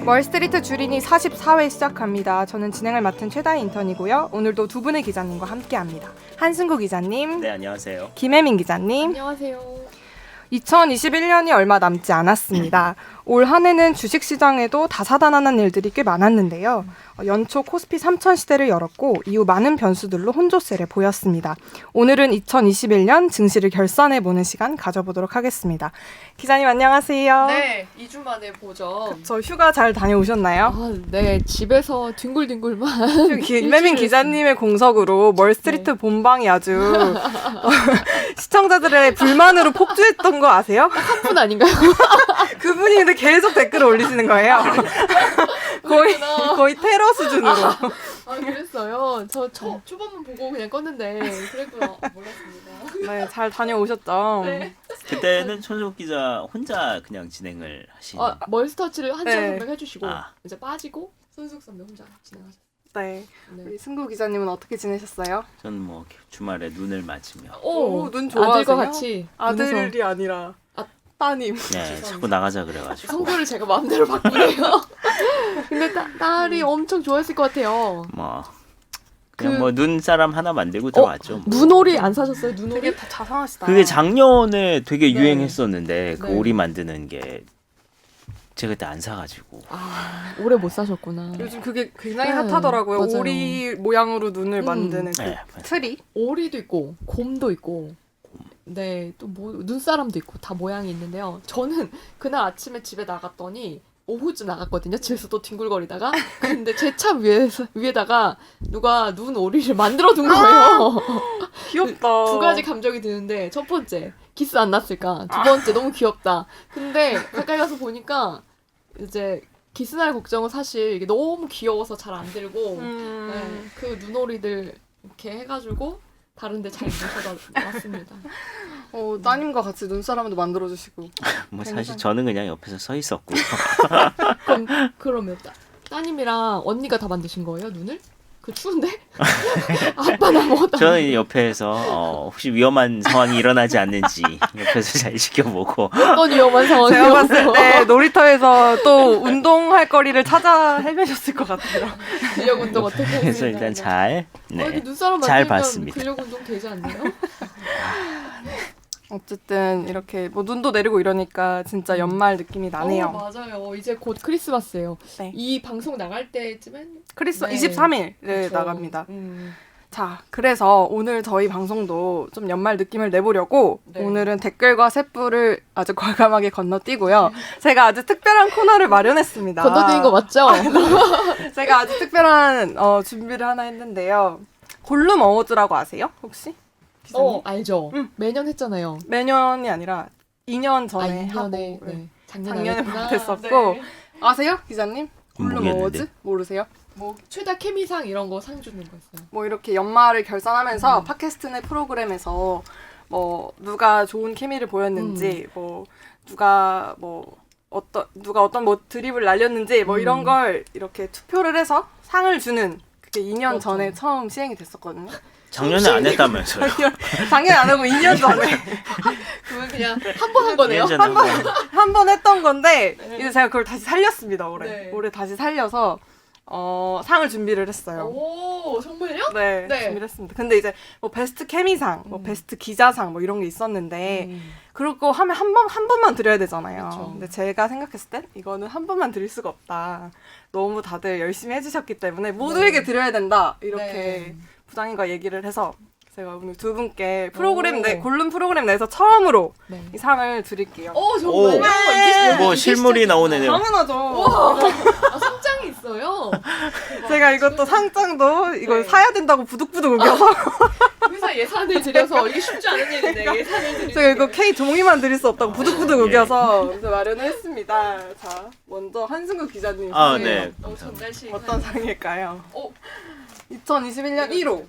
월스트리트 주린이 44회 시작합니다. 저는 진행을 맡은 최다희 인턴이고요. 오늘도 두 분의 기자님과 함께합니다. 한승구 기자님, 네, 안녕하세요. 김혜민 기자님. 안녕하세요. 2021년이 얼마 남지 않았습니다. 올 한 해는 주식시장에도 다사다난한 일들이 꽤 많았는데요. 연초 코스피 3000 시대를 열었고 이후 많은 변수들로 혼조세를 보였습니다. 오늘은 2021년 증시를 결산해보는 시간 가져보도록 하겠습니다. 기자님 안녕하세요. 네, 2주 만에 보죠. 저 휴가 잘 다녀오셨나요? 아, 네, 집에서 뒹굴뒹굴만. 김혜민 기자님의 공석으로 멀스트리트 본방이 아주 시청자들의 불만으로 폭주했던 거 아세요? 한 분 아닌가요? 그분이 근데 계속 댓글을 올리시는 거예요. 거의 테러 수준으로. 아, 그랬어요. 저 초반만 보고 그냥 껐는데 그랬구나. 몰랐습니다. 네, 잘 다녀오셨죠? 네. 그때는 손석 기자 혼자 그냥 진행을 하시는. 멀스터치를 한참 네. 선배 해주시고 아. 이제 빠지고 손숙 선배 혼자 진행하셨어요. 네. 네. 우리 승구 기자님은 어떻게 지내셨어요? 저는 뭐 주말에 눈을 맞으며. 오, 눈 좋아하세요? 아들과 같이 눈에서 아들이 아니라 아. 따님. 네, 자꾸 나가자 그래가지고. 성별을 제가 마음대로 바꾸네요. 근데 딸이 엄청 좋아했을 것 같아요. 뭐 그냥 뭐 눈사람 하나 만들고 들어왔죠. 뭐. 눈오리 안 사셨어요? 눈오리? 되게 자상하시다. 그게 작년에 되게 네. 유행했었는데 그 네. 오리 만드는 게 제가 그때 안 사가지고. 아, 오래 못 사셨구나. 요즘 그게 굉장히 네, 핫하더라고요. 맞아요. 오리 모양으로 눈을 만드는 그 네, 맞아요. 트리. 오리도 있고 곰도 있고 네, 또 뭐 눈사람도 있고 다 모양이 있는데요. 저는 그날 아침에 집에 나갔더니 오후쯤 나갔거든요. 집에서 또 뒹굴거리다가 근데 제 차 위에다가 누가 눈 오리를 만들어 둔 거예요. 귀엽다. 두 가지 감정이 드는데 첫 번째 기스 안 났을까? 두 번째 너무 귀엽다. 근데 가까이 가서 보니까 이제 기스 날 걱정은 사실 이게 너무 귀여워서 잘 안 들고 네, 그 눈오리들 이렇게 해가지고 다른데 잘 모셔다 놨습니다. 따님과 같이 눈사람도 만들어주시고. 뭐 사실 저는 그냥 옆에서 서 있었고. 그러면 따님이랑 언니가 다 만드신 거예요, 눈을? 그 추운데? 아빠는 아무것도 저는 이제 옆에서 혹시 위험한 상황이 일어나지 않는지 옆에서 잘 지켜보고. 어떤 위험한 상황이 제가 봤을 때 놀이터에서 또 운동할 거리를 찾아 헤매셨을 것 같아요. 근력 운동 어떻게 그래서 했어요? 일단 잘 이렇게 눈사람 잘 만들면 봤습니다. 근력 운동 되지 않나요? 어쨌든 이렇게 뭐 눈도 내리고 이러니까 진짜 연말 느낌이 나네요. 맞아요. 이제 곧 크리스마스예요. 네. 이 방송 나갈 때쯤엔 네. 23일에 그렇죠. 나갑니다. 자, 그래서 오늘 저희 방송도 좀 연말 느낌을 내보려고 네. 오늘은 댓글과 셋불을 아주 과감하게 건너뛰고요. 제가 아주 특별한 코너를 마련했습니다. 건너뛰는 거 맞죠? 제가 아주 특별한 준비를 하나 했는데요. 골룸 어워즈라고 아세요? 혹시? 기자님? 알죠. 매년 했잖아요. 매년이 아니라 2년 전에 2년에 하고 네. 작년에 했구나. 못했었고 네. 아세요? 기자님? 골룸 모르겠는데. 어워즈? 모르세요? 뭐 최다 케미상 이런 거 상 주는 거 있어요. 뭐 이렇게 연말을 결산하면서 팟캐스트 내 프로그램에서 뭐 누가 좋은 케미를 보였는지 뭐 누가 어떤 뭐 드립을 날렸는지 뭐 이런 걸 이렇게 투표를 해서 상을 주는 그게 2년 그렇죠. 전에 처음 시행이 됐었거든요. 작년에 안 했다면서요. 작년에 안 하고 2년 전에 그건 그냥 한 번 한 거네요. 2년 전에 한 번. 한 번 했던 건데 이제 제가 그걸 다시 살렸습니다. 올해. 네. 올해 다시 살려서 상을 준비를 했어요. 오, 정말요? 네, 네. 준비를 했습니다. 근데 이제 뭐 베스트 케미상, 뭐 베스트 기자상 뭐 이런 게 있었는데 그러고 하면 한 번만 드려야 되잖아요. 그쵸. 근데 제가 생각했을 땐 이거는 한 번만 드릴 수가 없다. 너무 다들 열심히 해주셨기 때문에 모두에게 드려야 된다. 이렇게 네. 부장님과 얘기를 해서 제가 오늘 두 분께 프로그램 오. 골룸 프로그램 내에서 처음으로 네. 이 상을 드릴게요. 정말요? 네. 뭐 실물이 나오네요. 당연하죠. 상장이 있어요. 제가 이것도 상장도 이걸 네. 사야 된다고 부득부득 우겨서 회사 예산을 들여서 이게 쉽지 않은 일인데 예산을 들여서 제가 이거 K 종이만 드릴 수 없다고 부득부득 우겨서 그래서 마련을 했습니다. 자, 먼저 한승구 기자님 아, 상이에요. 네. 전달식 어떤 상일까요? 어? 2021년 1호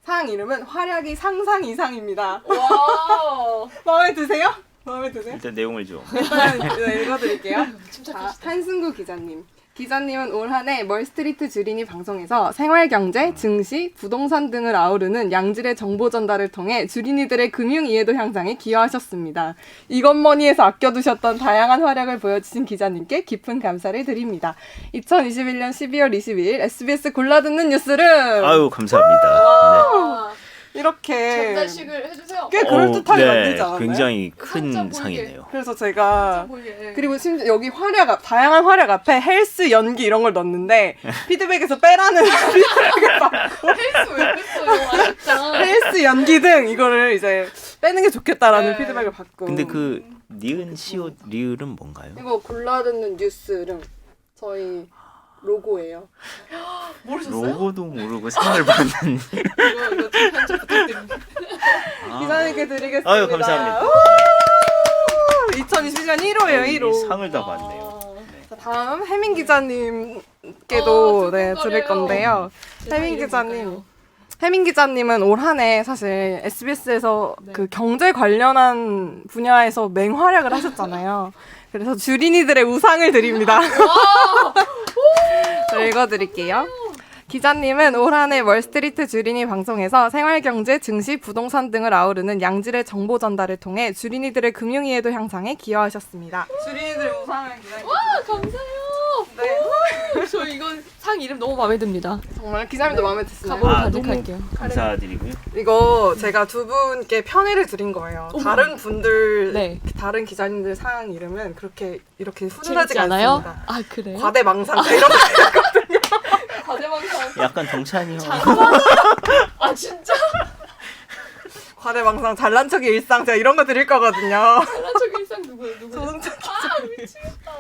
상 이름은 활약이 상상 이상입니다. 와. 마음에 드세요? 마음에 드세요? 일단 내용을 좀. 일단 읽어드릴게요. 자, 침착하시다. 한승구 기자님. 기자님은 올 한 해 멀스트리트 주린이 방송에서 생활경제, 증시, 부동산 등을 아우르는 양질의 정보 전달을 통해 주린이들의 금융 이해도 향상에 기여하셨습니다. 이것머니에서 아껴두셨던 다양한 활약을 보여주신 기자님께 깊은 감사를 드립니다. 2021년 12월 22일 SBS 골라듣는 뉴스를 아유 감사합니다. 네. 이렇게 전달식을 해주세요. 꽤 그럴듯하게 만들지 않았나요? 굉장히 큰 깜짝 상이네요. 그래서 제가 보이게. 그리고 심지어 여기 다양한 활약 앞에 헬스, 연기 이런 걸 넣었는데 피드백에서 빼라는 피드백을 받고 헬스 왜 뺐어요? 아 진짜. 헬스, 연기 등 이거를 이제 빼는 게 좋겠다라는 네. 피드백을 받고 근데 그 니은 시옷 리을은 뭔가요? 이거 골라듣는 뉴스는 저희 로고예요. 모르셨어요? 로고도 모르고 상을 받는. 이거 좀 편집 부탁드립니다. 기자님께 드리겠습니다. 아유, 감사합니다. 2020년 1호예요, 1호. 상을 다 받네요. 자, 다음 혜민 기자님께도 네, 드릴 두근거려요. 건데요. 혜민 기자님. 혜민 기자님은 올 한 해 사실 SBS에서 네. 그 경제 관련한 분야에서 맹활약을 하셨잖아요. 그래서 주린이들의 우상을 드립니다. 저 읽어드릴게요. 기자님은 올 한 해 월스트리트 주린이 방송에서 생활경제, 증시, 부동산 등을 아우르는 양질의 정보 전달을 통해 주린이들의 금융 이해도 향상에 기여하셨습니다. 주린이들의 우상을 기자님. 와 감사해요. 네. 저 이건 상 이름 너무 마음에 듭니다. 정말 기자님도 마음에 드시나요? 가보로 너무 간직할게요. 감사드리고요. 이거 제가 두 분께 편의를 드린 거예요. 다른 분들, 네. 다른 기자님들 상 이름은 그렇게 이렇게 재밌지 훈훈하지가 않아요? 않습니다. 아 그래요? 과대망상 이런 거. 과대망상. 약간 동찬이 형. 아 진짜? 과대망상, 잘난 척의 일상 제가 이런 거 드릴 거거든요. 잘난 척 일상 누구예요? 조동찬 아 미치겠다.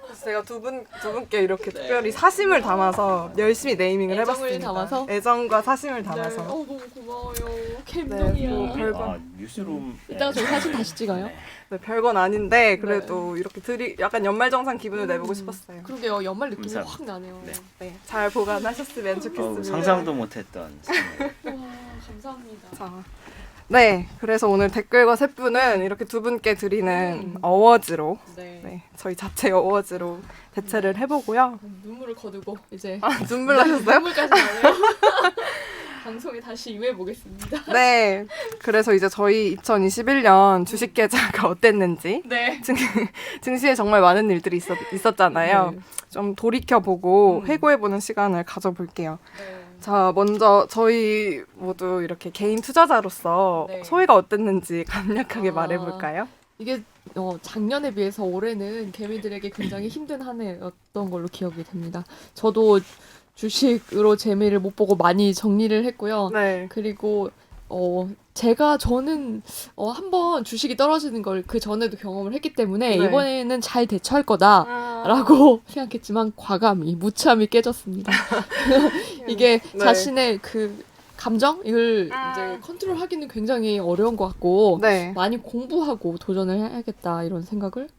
그래서 제가 두 분께 이렇게 특별히 사심을 담아서 열심히 네이밍을 애정을 해봤습니다. 담아서? 애정과 사심을 담아서. 네. 너무 고마워요. 네, 감동이야. 뭐 별거. 아, 뉴스룸. 이따가 저희 사진 다시 찍어요. 네. 네, 별건 아닌데 그래도 이렇게 약간 연말정산 기분을 내보고 싶었어요. 그러게요. 연말 느낌이 감사합니다. 확 나네요. 네. 네, 잘 보관하셨으면 좋겠습니다. 상상도 못했던 상을. 와 감사합니다. 자, 네, 그래서 오늘 댓글과 세분은 이렇게 두 분께 드리는 어워즈로, 네. 네, 저희 자체 어워즈로 대체를 해보고요. 눈물을 거두고 이제 아, 눈물 나셨어요? 눈물까지 나네요. 방송에 다시 임해 보겠습니다. 네, 그래서 이제 저희 2021년 주식 계좌가 어땠는지 네. 증시에 정말 많은 일들이 있었잖아요. 네. 좀 돌이켜보고 회고해보는 시간을 가져볼게요. 네. 자, 먼저 저희 모두 이렇게 개인 투자자로서 네. 소회가 어땠는지 간략하게 아. 말해볼까요? 이게 작년에 비해서 올해는 개미들에게 굉장히 힘든 한 해였던 걸로 기억이 됩니다. 저도 주식으로 재미를 못 보고 많이 정리를 했고요. 네. 그리고 저는 한번 주식이 떨어지는 걸 그 전에도 경험을 했기 때문에 네. 이번에는 잘 대처할 거다라고 생각했지만 과감히 무참히 깨졌습니다. 이게 네. 자신의 그 감정을 이제 컨트롤하기는 굉장히 어려운 것 같고 네. 많이 공부하고 도전을 해야겠다 이런 생각을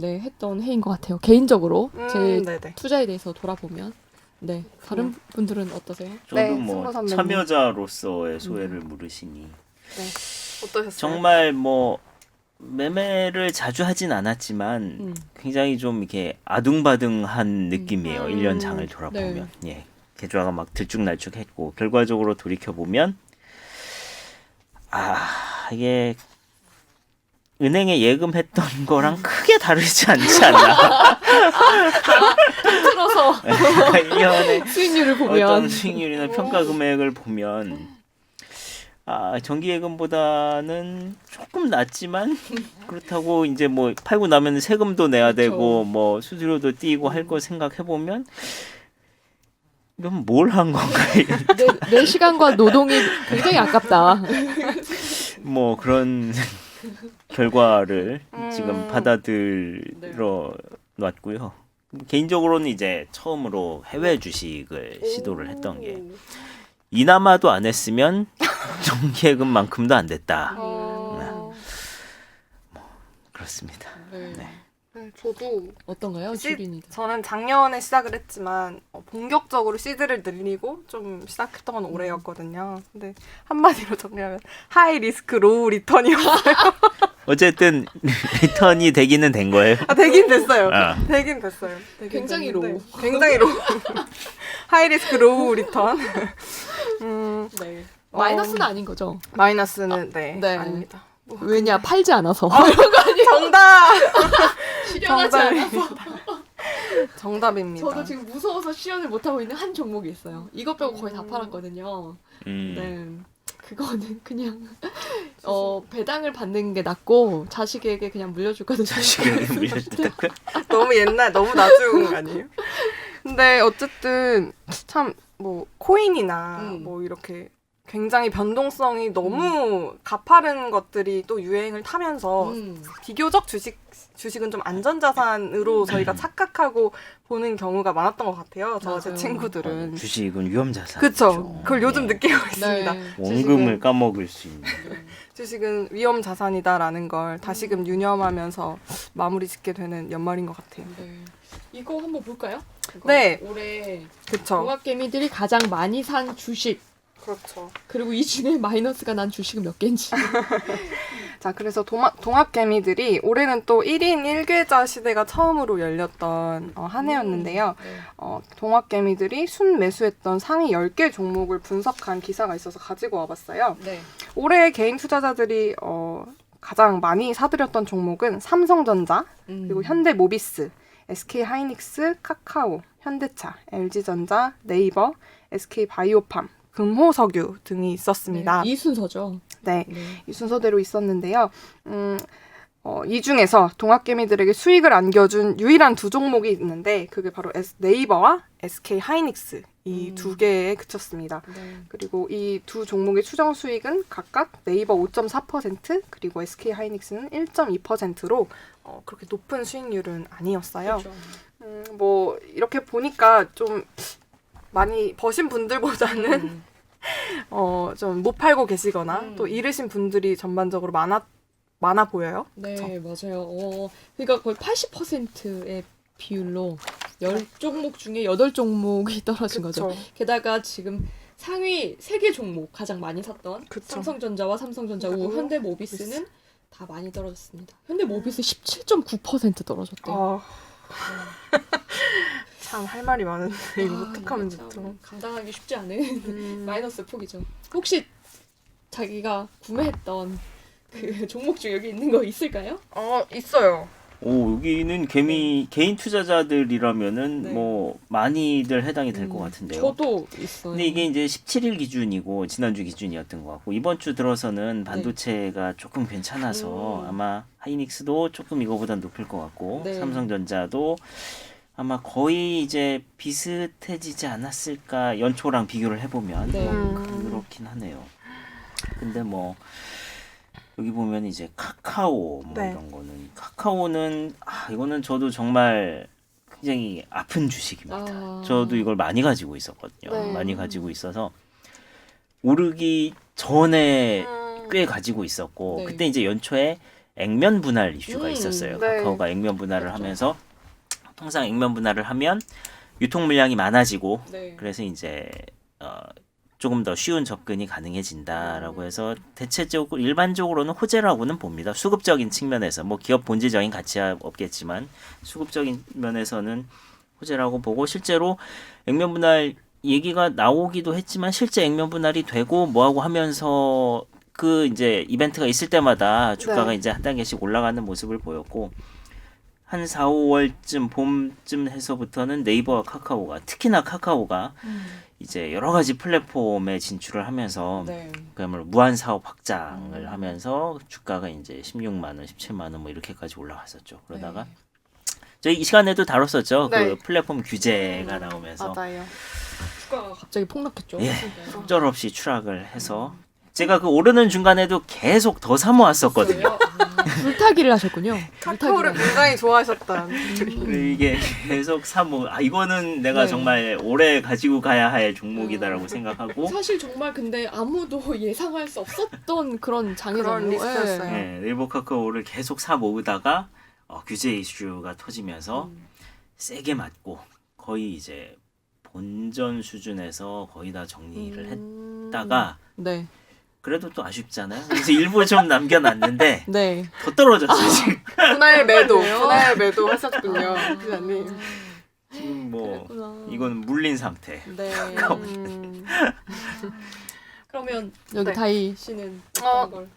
했던 해인 것 같아요. 개인적으로 제 네네. 투자에 대해서 돌아보면 네 다른 분들은 어떠세요? 저도 네, 뭐 승모 선배님. 참여자로서의 소회를 물으시니 어떠셨어요? 정말 뭐 매매를 자주 하진 않았지만 굉장히 좀 이렇게 아둥바둥한 느낌이에요. 1년 장을 돌아보면. 예. 계좌가 막 들쭉날쭉했고 결과적으로 돌이켜 보면 이게 은행에 예금했던 거랑 크게 다르지 않지 않나. 틀어서 1년에 수익률을 보면 어떤 수익률이나 평가 금액을 보면 정기 예금보다는 조금 낮지만 그렇다고 이제 뭐 팔고 나면 세금도 내야 그렇죠. 되고 뭐 수수료도 띄고 할 거 생각해 보면 이건 뭘 한 건가? 내 시간과 노동이 굉장히 아깝다. 뭐 그런 결과를 지금 받아들여 놨고요. 개인적으로는 이제 처음으로 해외 주식을 시도를 했던 게 이나마도 안 했으면 정기예금만큼도 안 됐다. 그렇습니다. 네. 네, 저도 어떤가요, 주린이? 저는 작년에 시작을 했지만 본격적으로 시드를 늘리고 좀 시작했던 건 올해였거든요. 근데 한마디로 정리하면 하이 리스크 로우 리턴이었어요. 어쨌든 리턴이 되기는 된 거예요. 되긴 됐어요. 아. 되긴 됐어요. 되긴 굉장히 됐는데. 로우. 굉장히 로우. 하이리스크 로우 리턴. 네. 마이너스는 아닌 거죠. 마이너스는 네, 아닙니다. 뭐, 왜냐 팔지 않아서. 정답. 실현하지 않아서. 정답입니다. 저도 지금 무서워서 실현을 못 하고 있는 한 종목이 있어요. 이것 빼고 거의 다 팔았거든요. 네. 그거는 그냥 배당을 받는 게 낫고 자식에게 그냥 물려줄까도 자식에게 물려준다고요? 너무 옛날, 너무 나중 아니에요? 근데 어쨌든 참 뭐 코인이나 뭐 이렇게 굉장히 변동성이 너무 가파른 것들이 또 유행을 타면서 비교적 주식은 좀 안전자산으로 저희가 착각하고 보는 경우가 많았던 것 같아요. 제 친구들은. 주식은 위험자산. 그쵸. 그걸 요즘 느끼고 있습니다. 네. 원금을 까먹을 수 있는. 주식은 위험자산이다라는 걸 다시금 유념하면서 마무리 짓게 되는 연말인 것 같아요. 네. 이거 한번 볼까요? 네. 올해 그쵸. 동학개미들이 가장 많이 산 주식 그렇죠. 그리고 이 중에 마이너스가 난 주식은 몇 개인지. 자, 그래서 동학개미들이 올해는 또 1인 1계좌 시대가 처음으로 열렸던 한 해였는데요. 동학개미들이 순매수했던 상위 10개 종목을 분석한 기사가 있어서 가지고 와봤어요. 네. 올해 개인 투자자들이 가장 많이 사들였던 종목은 삼성전자, 그리고 현대모비스, SK하이닉스, 카카오, 현대차, LG전자, 네이버, SK바이오팜, 금호석유 등이 있었습니다. 네, 이 순서죠. 네, 이 순서대로 있었는데요. 이 중에서 동학개미들에게 수익을 안겨준 유일한 두 종목이 있는데 그게 바로 네이버와 SK하이닉스 이 두 개에 그쳤습니다. 네. 그리고 이 두 종목의 추정 수익은 각각 네이버 5.4% 그리고 SK하이닉스는 1.2%로 그렇게 높은 수익률은 아니었어요. 그렇죠. 뭐 이렇게 보니까 좀 많이 버신 분들보다는 좀 못 팔고 계시거나 또 잃으신 분들이 전반적으로 많아 보여요. 네, 그쵸? 맞아요. 그러니까 거의 80%의 비율로 10종목 중에 8종목이 떨어진 거죠. 게다가 지금 상위 3개 종목 가장 많이 샀던 그쵸. 삼성전자와 삼성전자 우 그리고 현대모비스는 다 많이 떨어졌습니다. 현대모비스 17.9% 떨어졌대요. 참 할 말이 많은데 이거 어떡하면 참 좋죠. 감당하기 쉽지 않은 마이너스 폭이죠. 혹시 자기가 구매했던 그 종목 중 여기 있는 거 있을까요? 있어요. 오, 여기는 개인 투자자들이라면은 네. 뭐 많이들 해당이 될 것 같은데요. 저도 있어요. 근데 이게 이제 17일 기준이고 지난주 기준이었던 것 같고 이번 주 들어서는 반도체가 조금 괜찮아서 아마 하이닉스도 조금 이거보다 높을 것 같고 네. 삼성전자도 아마 거의 이제 비슷해지지 않았을까 연초랑 비교를 해보면 네. 그렇긴 하네요. 근데 뭐 여기 보면 이제 카카오 뭐 네. 이런 거는 카카오는 이거는 저도 정말 굉장히 아픈 주식입니다. 저도 이걸 많이 가지고 있었거든요. 네. 많이 가지고 있어서 오르기 전에 꽤 가지고 있었고 네. 그때 이제 연초에 액면 분할 이슈가 있었어요. 네. 카카오가 액면 분할을 그렇죠. 하면서 통상 액면 분할을 하면 유통 물량이 많아지고 네. 그래서 이제 조금 더 쉬운 접근이 가능해진다라고 해서 대체적으로 일반적으로는 호재라고는 봅니다. 수급적인 측면에서 뭐 기업 본질적인 가치야 없겠지만 수급적인 면에서는 호재라고 보고 실제로 액면 분할 얘기가 나오기도 했지만 실제 액면 분할이 되고 뭐하고 하면서 그 이제 이벤트가 있을 때마다 주가가 네. 이제 한 단계씩 올라가는 모습을 보였고 한 4, 5월쯤 봄쯤 해서부터는 네이버와 카카오가 특히나 카카오가 이제 여러 가지 플랫폼에 진출을 하면서 네. 그야말로 무한 사업 확장을 하면서 주가가 이제 16만 원, 17만 원 뭐 이렇게까지 올라갔었죠. 그러다가 저희 이 시간에도 다뤘었죠. 네. 그 플랫폼 규제가 나오면서 맞아요. 주가가 갑자기 폭락했죠. 예, 진짜요. 속절없이 추락을 해서 제가 그 오르는 중간에도 계속 더 사모았었거든요. 불타기를 하셨군요. 카카오를 굉장히 좋아하셨던 이게 계속 사모. 이거는 내가 네. 정말 오래 가지고 가야 할 종목이다라고 생각하고. 사실 정말 근데 아무도 예상할 수 없었던 그런 장이잖아요. 그런 리스크였어요. 네, 네이버 카카오를 계속 사 모으다가 규제 이슈가 터지면서 세게 맞고 거의 이제 본전 수준에서 거의 다 정리를 했다가 네. 그래도 또 아쉽잖아요. 그래서 일부 좀 남겨놨는데 네. 더 떨어졌어요 지금. 분할 매도, 그래요? 분할 매도 하셨군요, 기자님. 지금 뭐 그렇구나. 이건 물린 상태. 네. 음, 그러면 여기 네. 다희 씨는 어, 어떤 걸?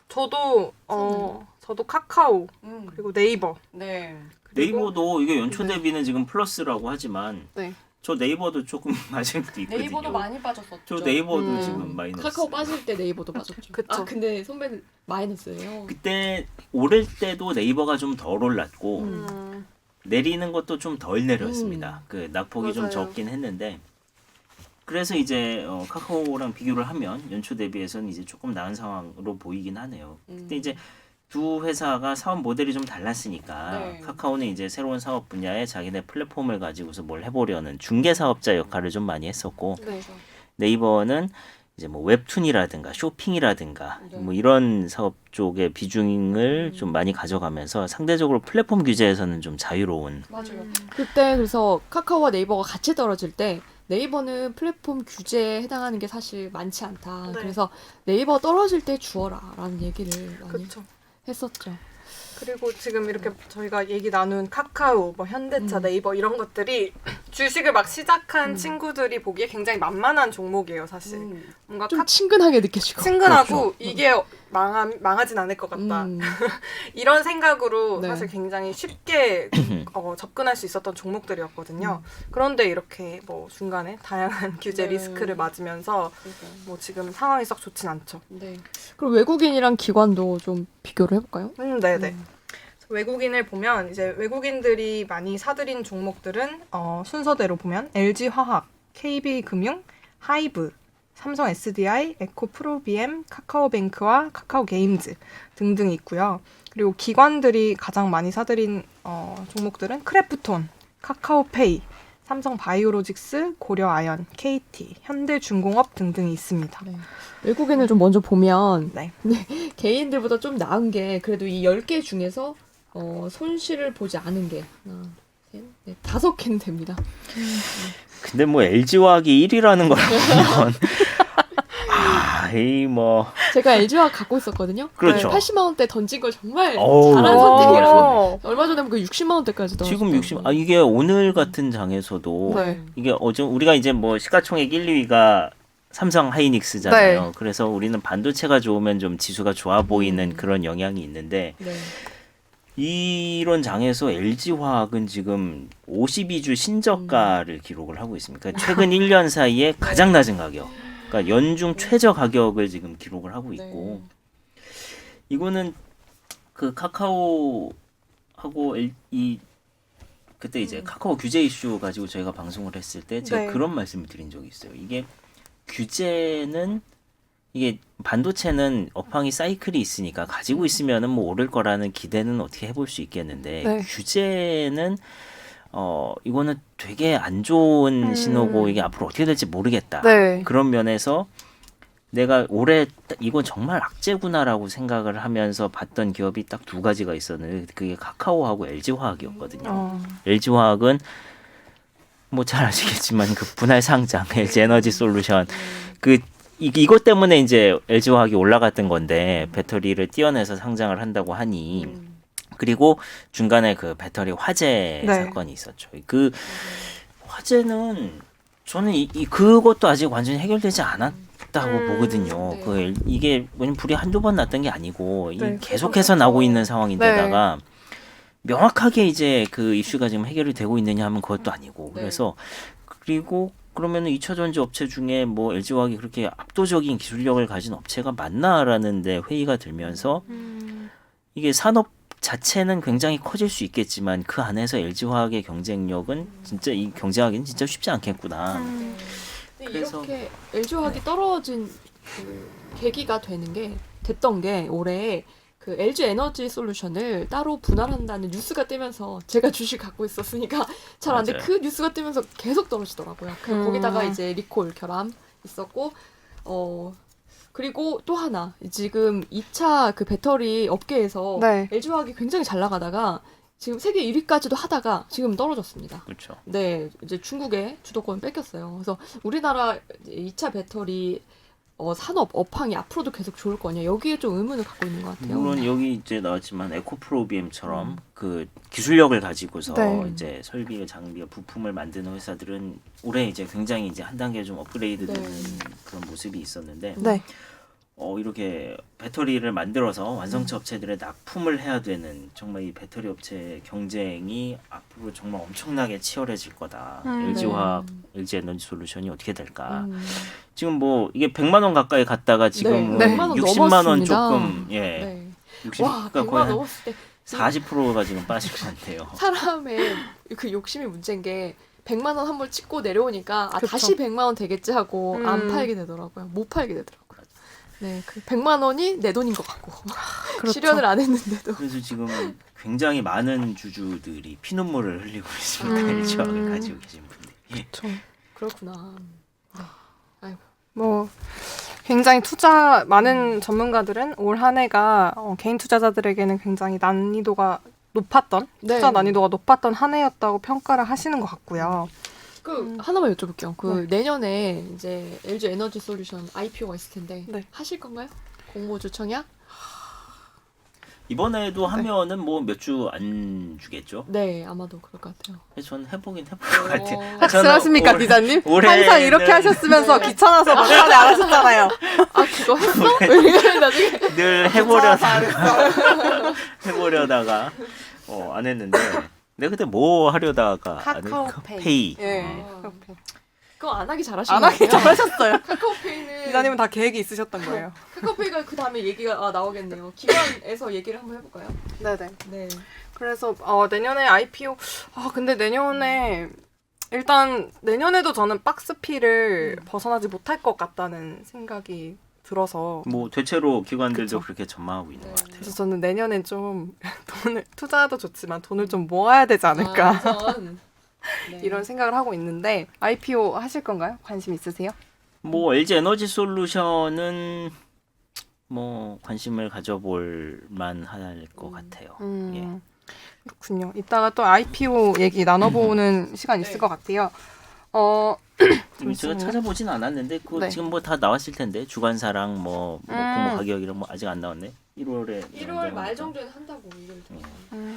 저도 카카오 그리고 네이버. 네. 그리고- 네이버도 이게 연초 네. 대비는 지금 플러스라고 하지만 네. 저 네이버도 조금 맞은 것도 있거든요. 네이버도 많이 빠졌었죠. 저 네이버도 음. 지금 마이너스. 카카오 빠질 때 네이버도 빠졌죠. 그쵸. 아 근데 선배는 마이너스예요. 그때 오를 때도 네이버가 좀 덜 올랐고 음, 내리는 것도 좀 덜 내렸습니다. 그 낙폭이 좀 맞아요. 적긴 했는데 그래서 이제 카카오랑 비교를 하면 연초 대비해서는 이제 조금 나은 상황으로 보이긴 하네요. 근데 이제 두 회사가 사업 모델이 좀 달랐으니까 네. 카카오는 이제 새로운 사업 분야에 자기네 플랫폼을 가지고서 뭘 해보려는 중개 사업자 역할을 좀 많이 했었고 네. 네이버는 이제 뭐 웹툰이라든가 쇼핑이라든가 네. 뭐 이런 사업 쪽의 비중을 좀 많이 가져가면서 상대적으로 플랫폼 규제에서는 좀 자유로운 맞아요. 그때 그래서 카카오와 네이버가 같이 떨어질 때 네이버는 플랫폼 규제에 해당하는 게 사실 많지 않다. 네. 그래서 네이버 떨어질 때 주어라라는 얘기를 많이 그렇죠. 했었죠. 그리고 지금 이렇게 저희가 얘기 나눈 카카오, 뭐 현대차, 음. 네이버 이런 것들이 주식을 막 시작한 친구들이 보기에 굉장히 만만한 종목이에요, 사실. 뭔가 좀 친근하게 느껴지고. 친근하고 이게 망하진 않을 것 같다. 음. 이런 생각으로 네. 사실 굉장히 쉽게 접근할 수 있었던 종목들이었거든요. 그런데 이렇게 뭐 중간에 다양한 규제 네. 리스크를 맞으면서 뭐 지금 상황이 썩 좋진 않죠. 네. 그리고 외국인이랑 기관도 좀 비교를 해볼까요? 네네. 외국인을 보면 이제 외국인들이 많이 사들인 종목들은 순서대로 보면 LG화학, KB금융, 하이브, 삼성 SDI, 에코프로비엠, 카카오뱅크와 카카오게임즈 등등이 있고요. 그리고 기관들이 가장 많이 사들인 종목들은 크래프톤, 카카오페이, 삼성바이오로직스, 고려아연, KT, 현대중공업 등등이 있습니다. 네. 외국인을 좀 먼저 보면 네. 개인들보다 좀 나은 게 그래도 이 10개 중에서 손실을 보지 않은 게 하나, 셋, 넷, 5개는 됩니다. 근데 뭐 LG화학이 1위라는 걸 보면 이 뭐 제가 LG화학 갖고 있었거든요. 그렇죠. 80만 원대 던진 걸 정말 어우. 잘한 오. 선택이라고. 얼마 전에 그 60만 원대까지 떨어졌어요. 지금 60 이게 오늘 같은 장에서도 네. 이게 어제 우리가 이제 뭐 시가총액 1, 2위가 삼성 하이닉스잖아요. 네. 그래서 우리는 반도체가 좋으면 좀 지수가 좋아 보이는 그런 영향이 있는데 네. 이런 장에서 LG화학은 지금 52주 신저가를 기록을 하고 있습니다. 그러니까 최근 1년 사이에 가장 낮은 가격. 그러니까 연중 최저 가격을 지금 기록을 하고 있고 이거는 그 카카오하고 그때 이제 카카오 규제 이슈 가지고 저희가 방송을 했을 때 제가 네. 그런 말씀을 드린 적이 있어요. 이게 규제는 이게 반도체는 업황이 사이클이 있으니까 가지고 있으면은 뭐 오를 거라는 기대는 어떻게 해볼 수 있겠는데 네. 규제는 이거는 되게 안 좋은 신호고 이게 앞으로 어떻게 될지 모르겠다. 네. 그런 면에서 내가 올해 이건 정말 악재구나라고 생각을 하면서 봤던 기업이 딱 두 가지가 있었는데 그게 카카오하고 LG화학이었거든요. LG화학은 뭐 잘 아시겠지만 그 분할 상장 LG 에너지 솔루션 그 이것 때문에 이제 LG화학이 올라갔던 건데 배터리를 띄어내서 상장을 한다고 하니 그리고 중간에 그 배터리 화재 네. 사건이 있었죠. 그 화재는 저는 그것도 아직 완전히 해결되지 않았다고 보거든요. 네. 이게 왜냐면 불이 한두 번 났던 게 아니고 네, 계속해서 나고 있는 상황인데다가 명확하게 이제 그 이슈가 지금 해결이 되고 있느냐 하면 그것도 아니고 네. 그래서 그리고 그러면은 2차 전지 업체 중에 뭐 LG화학이 그렇게 압도적인 기술력을 가진 업체가 맞나라는데 회의가 들면서 이게 산업 자체는 굉장히 커질 수 있겠지만 그 안에서 LG화학의 경쟁력은 진짜 이 경쟁하기는 진짜 쉽지 않겠구나. 근데 그래서- 이렇게 LG화학이 떨어진 그 계기가 됐던 게 올해 그 LG 에너지 솔루션을 따로 분할한다는 뉴스가 뜨면서 제가 주식 갖고 있었으니까 잘 안 돼. 맞아요. 그 뉴스가 뜨면서 계속 떨어지더라고요. 거기다가 이제 리콜 결함 있었고 그리고 또 하나 지금 2차 그 배터리 업계에서 네. LG화학이 굉장히 잘 나가다가 지금 세계 1위까지도 하다가 지금 떨어졌습니다. 그렇죠. 네, 이제 중국에 주도권을 뺏겼어요. 그래서 우리나라 2차 배터리 산업 업황이 앞으로도 계속 좋을 거냐 여기에 좀 의문을 갖고 있는 것 같아요. 물론 여기 이제 나왔지만 에코프로비엠처럼 그 기술력을 가지고서 네. 이제 설비와 장비와 부품을 만드는 회사들은 올해 이제 굉장히 이제 한 단계 좀 업그레이드되는 그런 모습이 있었는데 네. 이렇게 배터리를 만들어서 완성차 업체들의 납품을 해야 되는 정말 이 배터리 업체 경쟁이 앞으로 정말 엄청나게 치열해질 거다. LG화학, LG에너지솔루션이 어떻게 될까? 지금 뭐 이게 100만 원 가까이 갔다가 지금 네. 100만 원 60만 원 넘었습니다. 조금 네. 60, 와, 그러니까 100만 거의 한 넘었을 때 40%가 지금 빠질 것 같아요. 사람의 그 욕심이 문제인 게 100만 원 한 번 찍고 내려오니까 그쵸. 다시 100만 원 되겠지 하고 안 팔게 되더라고요. 못 팔게 되더라고요. 네, 그 100만 원이 내 돈인 것 같고 그렇죠. 실현을 안 했는데도. 그래서 지금 굉장히 많은 주주들이 피눈물을 흘리고 있습니다. LG화학을 가지고 계신 분들이. 그렇죠. 그렇구나. 뭐 굉장히 많은 전문가들은 올 한 해가 개인 투자자들에게는 굉장히 난이도가 높았던 네. 투자 난이도가 높았던 한 해였다고 평가를 하시는 것 같고요. 그 하나만 여쭤볼게요. 그 내년에 이제 LG 에너지 솔루션 IPO가 있을 텐데 네. 하실 건가요? 공모주 청약? 이번에도 하면은 뭐 몇 주 안 주겠죠? 네, 아마도 그럴 것 같아요. 저는 해보긴 해볼 것 같아요. 확실하십니까, 저는 기자님? 올해는- 항상 이렇게 하셨으면서 귀찮아서 막판에 안 하셨잖아요. 아 그거 했어? 나중에 늘 해보려다가 안 했는데 내가 그때 뭐 하려다가 카카오페이. 예. 아. 카카오페이. 그거 안 하기 잘하신 안 것 하기 같아요. 잘하셨어요. 카카오페이는 기자님은 다 계획이 있으셨던 거예요. 카카오페이가 그 다음에 얘기가 나오겠네요. 기관에서 얘기를 한번 해볼까요? 네네. 네. 그래서 내년에 IPO 근데 내년에 일단 내년에도 저는 박스피를 벗어나지 못할 것 같다는 생각이 들어서 뭐 대체로 기관들도 그쵸. 그렇게 전망하고 있는 네. 것 같아요. 그래서 저는 내년에 좀 돈을 투자도 좋지만 돈을 좀 모아야 되지 않을까 네. 이런 생각을 하고 있는데 IPO 하실 건가요? 관심 있으세요? 뭐 LG 에너지 솔루션은 뭐 관심을 가져볼 만할 것 같아요. 예. 그렇군요. 이따가 또 IPO 얘기 나눠보는 시간 있을 네. 것 같아요. 제가 찾아보진 않았는데 그거 네. 지금 뭐 다 나왔을 텐데 주관사랑 뭐 공모 가격이랑 뭐 아직 안 나왔네. 1월에 1월 말 정도에는 한다고 얘기를 들었어요.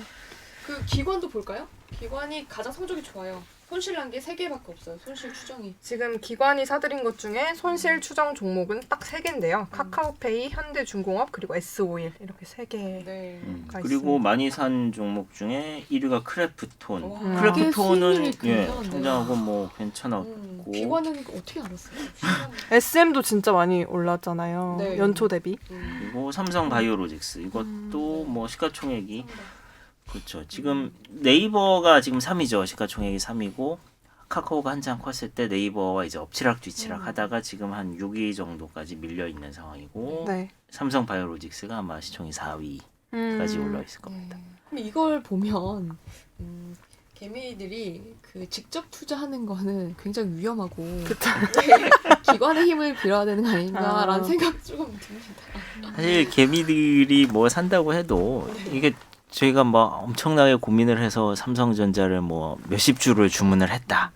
그 기관도 볼까요? 기관이 가장 성적이 좋아요. 손실 난 게 3개밖에 없어요. 손실 추정이. 지금 기관이 사들인 것 중에 손실 추정 종목은 딱 3개인데요. 카카오페이, 현대중공업, 그리고 S-오일 이렇게 3개. 네. 그리고 있습니다. 많이 산 종목 중에 1위가 크래프톤. 와, 크래프톤은 이게 수익률이 굉장한데요. 성장하고 뭐 괜찮았고 기관은 어떻게 알았어요? SM도 진짜 많이 올랐잖아요. 네. 연초 대비. 그리고 삼성 바이오로직스 이것도 뭐 시가총액이 그렇죠. 지금 네이버가 지금 3위죠. 시가총액이 3위고 카카오가 한참 컸을 때 네이버와 이제 엎치락 뒤치락 하다가 지금 한 6위 정도까지 밀려 있는 상황이고 네. 삼성 바이오로직스가 아마 시총이 4위까지 올라 있을 겁니다. 그럼 이걸 보면 개미들이 그 직접 투자하는 거는 굉장히 위험하고 기관의 힘을 빌어야 되는 거 아닌가라는 생각 조금 듭니다. 사실 개미들이 뭐 산다고 해도 이게 저희가 뭐 엄청나게 고민을 해서 삼성전자를 뭐 몇십 주를 주문을 했다.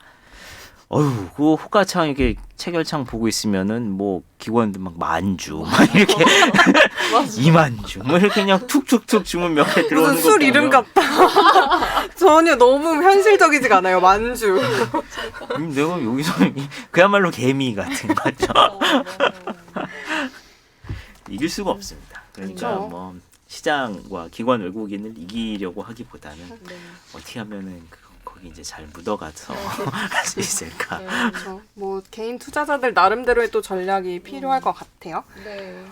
어휴, 그 호가창 이렇게 체결창 보고 있으면은 뭐 기관들 막 10,000주, 막 이렇게 20,000주, 뭐 이렇게 그냥 툭툭툭 주문 몇 개 들어오는 무슨 거 술 이름 보면 같다. 전혀 너무 현실적이지가 않아요. 만주. 내가 여기서 그야말로 개미 같은 거죠. 이길 수가 없습니다. 그러니까 그렇죠. 뭐 시장과 기관 외국인을 이기려고 하기보다는 어떻게 하면은 거기 이제 잘 묻어가서 할 수 있을까. 그렇죠. 뭐 개인 투자자들 나름대로의 또 전략이 필요할 것 같아요. 네.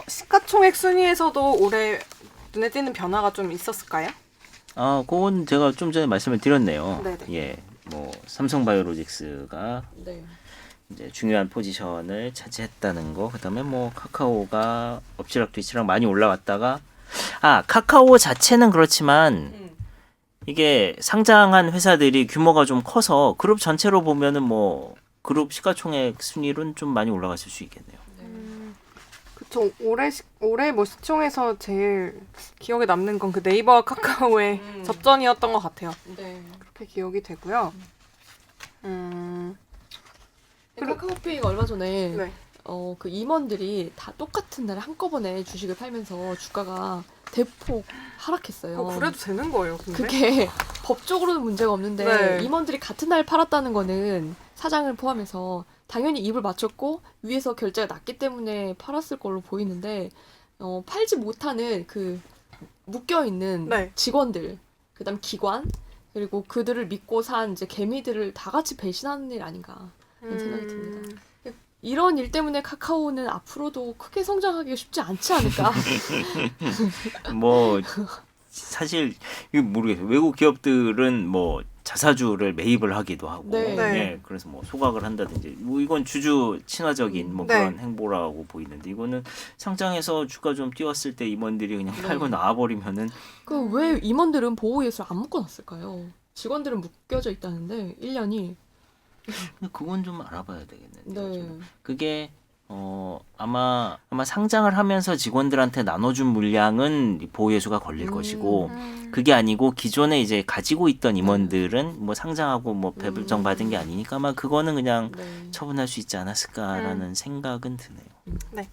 시가총액 순위에서도 올해 눈에 띄는 변화가 좀 있었을까요? 그건 제가 좀 전에 말씀을 드렸네요. 네네. 예, 뭐 삼성바이오로직스가 네. 이제 중요한 포지션을 차지했다는 거. 그다음에 뭐 카카오가 엎치락 뒤치락 많이 올라왔다가 카카오 자체는 그렇지만 이게 상장한 회사들이 규모가 좀 커서 그룹 전체로 보면은 뭐 그룹 시가총액 순위로는 좀 많이 올라갔을 수 있겠네요. 그쵸. 올해 뭐 시총에서 제일 기억에 남는 건 그 네이버와 카카오의 접전이었던 것 같아요. 네. 그렇게 기억이 되고요. 카카오페이가 얼마 전에 네. 그 임원들이 다 똑같은 날에 한꺼번에 주식을 팔면서 주가가 대폭 하락했어요. 그래도 되는 거예요, 근데? 그게 법적으로는 문제가 없는데 네. 임원들이 같은 날 팔았다는 거는 사장을 포함해서 당연히 입을 맞췄고 위에서 결제가 났기 때문에 팔았을 걸로 보이는데 팔지 못하는 그 묶여 있는 네. 직원들, 그다음 기관 그리고 그들을 믿고 산 이제 개미들을 다 같이 배신하는 일 아닌가 그런 생각이 듭니다. 이런 일 때문에 카카오는 앞으로도 크게 성장하기가 쉽지 않지 않을까? 뭐 사실 이거 모르겠어요. 외국 기업들은 뭐 자사주를 매입을 하기도 하고, 네. 네. 예, 그래서 뭐 소각을 한다든지, 뭐 이건 주주 친화적인 뭐 네. 그런 행보라고 보이는데 이거는 상장해서 주가 좀 뛰었을 때 임원들이 그냥 네. 팔고 나와버리면은 그 왜 임원들은 보호예술 안 묶어놨을까요? 직원들은 묶여져 있다는데 1년이 그건 좀 알아봐야 되겠는데. 네. 그게 아마 상장을 하면서 직원들한테 나눠준 물량은 보호예수가 걸릴 것이고 그게 아니고 기존에 이제 가지고 있던 임원들은 뭐 상장하고 뭐 배불정 받은 게 아니니까 아마 그거는 그냥 네. 처분할 수 있지 않았을까라는 생각은 드네요.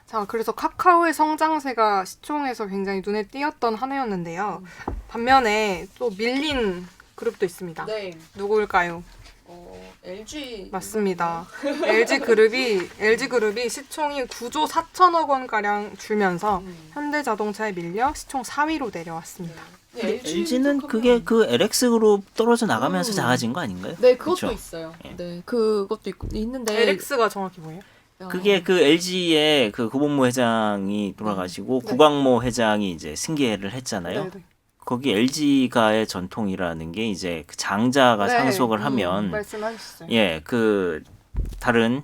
자, 그래서 카카오의 성장세가 시총에서 굉장히 눈에 띄었던 한 해였는데요. 반면에 또 밀린 그룹도 있습니다. 네. 누구일까요? LG 맞습니다. LG그룹이 시총이 9조 4천억 원 가량 줄면서 현대자동차에 밀려 시총 4위로 내려왔습니다. LG는 그게 그 LX 그룹 떨어져 나가면서 작아진 거 아닌가요? 네, 그것도 그쵸? 있어요. 예. 네, 그것도 있는데 LX가 정확히 뭐예요? 그게 그 LG의 그 고본무 회장이 돌아가시고 네. 구광모 회장이 이제 승계를 했잖아요. 네네. 거기 LG가의 전통이라는 게 이제 그 장자가 네. 상속을 하면 말씀하셨어요. 예, 그 다른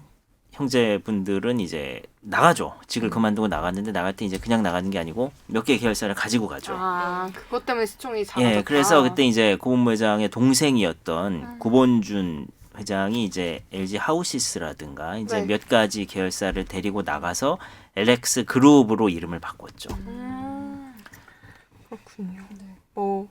형제분들은 이제 나가죠. 직을 그만두고 나갔는데 나갈 때 이제 그냥 나가는 게 아니고 몇 개 계열사를 가지고 가죠. 아, 그것 때문에 시총이 작아졌다. 예, 그래서 그때 이제 고본무 회장의 동생이었던 고본준 회장이 이제 LG 하우시스라든가 이제 네. 몇 가지 계열사를 데리고 나가서 LX 그룹으로 이름을 바꿨죠. 그렇군요. 네. 뭐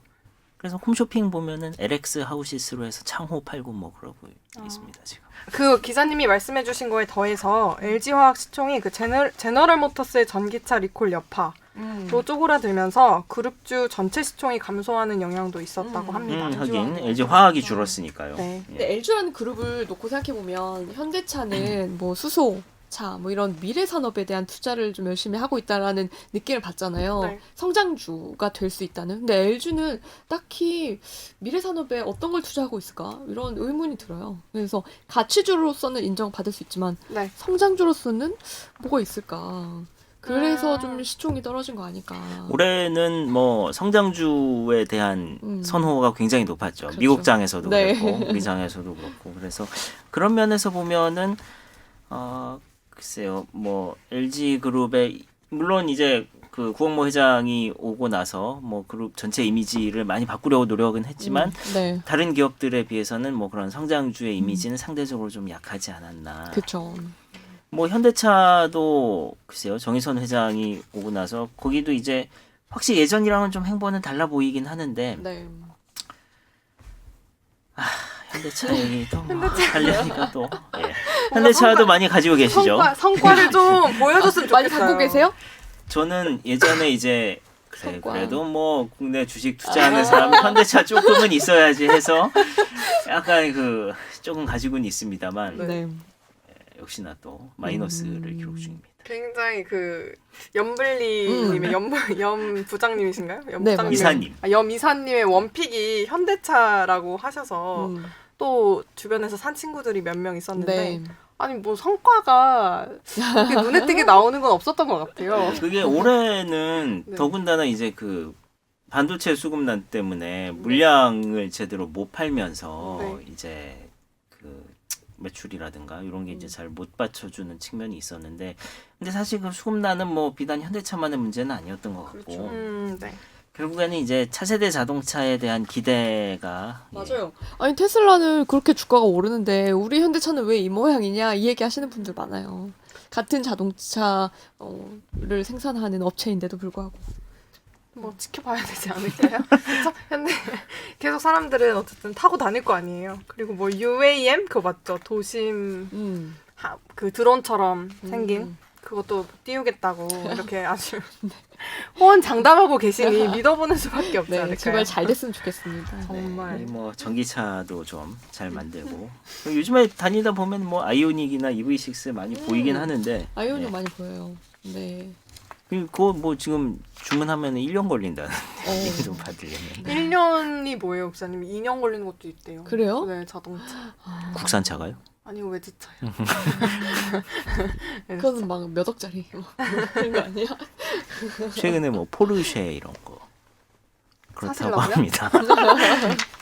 그래서 홈쇼핑 보면은 LX 하우시스로 해서 창호 팔고 뭐 그러고 있습니다 지금. 그 기자님이 말씀해주신 거에 더해서 LG화학 시총이 그 제너럴 모터스의 전기차 리콜 여파로 쪼그라들면서 그룹주 전체 시총이 감소하는 영향도 있었다고 합니다. 하긴 LG 화학이 줄었으니까요. 네. 예. 근데 LG라는 그룹을 놓고 생각해 보면 현대차는 뭐 수소차 뭐 이런 미래 산업에 대한 투자를 좀 열심히 하고 있다라는 느낌을 받잖아요. 네. 성장주가 될 수 있다는. 근데 LG는 딱히 미래 산업에 어떤 걸 투자하고 있을까? 이런 의문이 들어요. 그래서 가치주로서는 인정받을 수 있지만 네. 성장주로서는 뭐가 있을까? 그래서 좀 시총이 떨어진 거 아닐까. 올해는 뭐 성장주에 대한 선호가 굉장히 높았죠. 그렇죠. 미국 장에서도 네. 그렇고 우리 장에서도 그렇고 그래서 그런 면에서 보면은 글쎄요 뭐 LG 그룹의 물론 이제 그 구원모 회장이 오고 나서 뭐 그룹 전체 이미지를 많이 바꾸려고 노력은 했지만 네. 다른 기업들에 비해서는 뭐 그런 성장주의 이미지는 상대적으로 좀 약하지 않았나. 그렇죠. 뭐 현대차도 글쎄요 정의선 회장이 오고 나서 거기도 이제 확실히 예전이랑은 좀 행보는 달라 보이긴 하는데 네. 현대차 얘기 또 하려니까 또 예. 현대차도 많이 가지고 계시죠. 성과를 좀 보여줬으면 좋겠어요. 많이 갖고 계세요? 저는 예전에 이제 성과. 그래도 뭐 국내 주식 투자하는 사람이 현대차 조금은 있어야지 해서 약간 그 조금 가지고는 있습니다만 네. 역시나 또 마이너스를 기록 중입니다. 굉장히 그 염블리님의 염 부장님이신가요? 염 네, 부장님. 이사님. 염 이사님의 원픽이 현대차라고 하셔서 또 주변에서 산 친구들이 몇 명 있었는데 네. 아니 뭐 성과가 그렇게 눈에 띄게 나오는 건 없었던 것 같아요. 그게 올해는 네. 더군다나 이제 그 반도체 수급난 때문에 물량을 제대로 못 팔면서 네. 이제 그 매출이라든가 이런 게 이제 잘 못 받쳐주는 측면이 있었는데 근데 사실 그 수급난은 뭐 비단 현대차만의 문제는 아니었던 것 같고 그렇죠. 네. 결국에는 이제 차세대 자동차에 대한 기대가 맞아요. 아니 테슬라는 그렇게 주가가 오르는데 우리 현대차는 왜 이 모양이냐 이 얘기 하시는 분들 많아요. 같은 자동차를 생산하는 업체인데도 불구하고. 뭐 지켜봐야 되지 않을까요? 그렇죠? 근데 계속 사람들은 어쨌든 타고 다닐 거 아니에요. 그리고 뭐 UAM 그거 맞죠? 도심 그 드론처럼 생긴 그것도 띄우겠다고 이렇게 아주 호언장담하고 계시니 믿어보는 수밖에 없지 네, 않을까요? 제발 잘 됐으면 좋겠습니다. 정말. 네, 뭐 전기차도 좀 잘 만들고 요즘에 다니다 보면 뭐 아이오닉이나 EV6 많이 보이긴 하는데 아이오닉 네. 많이 보여요. 네. 그거 뭐 지금 주문하면 1년 걸린다는 얘기 좀 받으려면 1년이 뭐예요, 목사님? 2년 걸리는 것도 있대요. 그래요? 네, 자동차. 국산차가요? 아니 외제차요. 그거는 막 몇 억짜리 뭐 그런 거 아니에요? 최근에 뭐 포르쉐 이런 거 그렇다고 사실라고요? 합니다.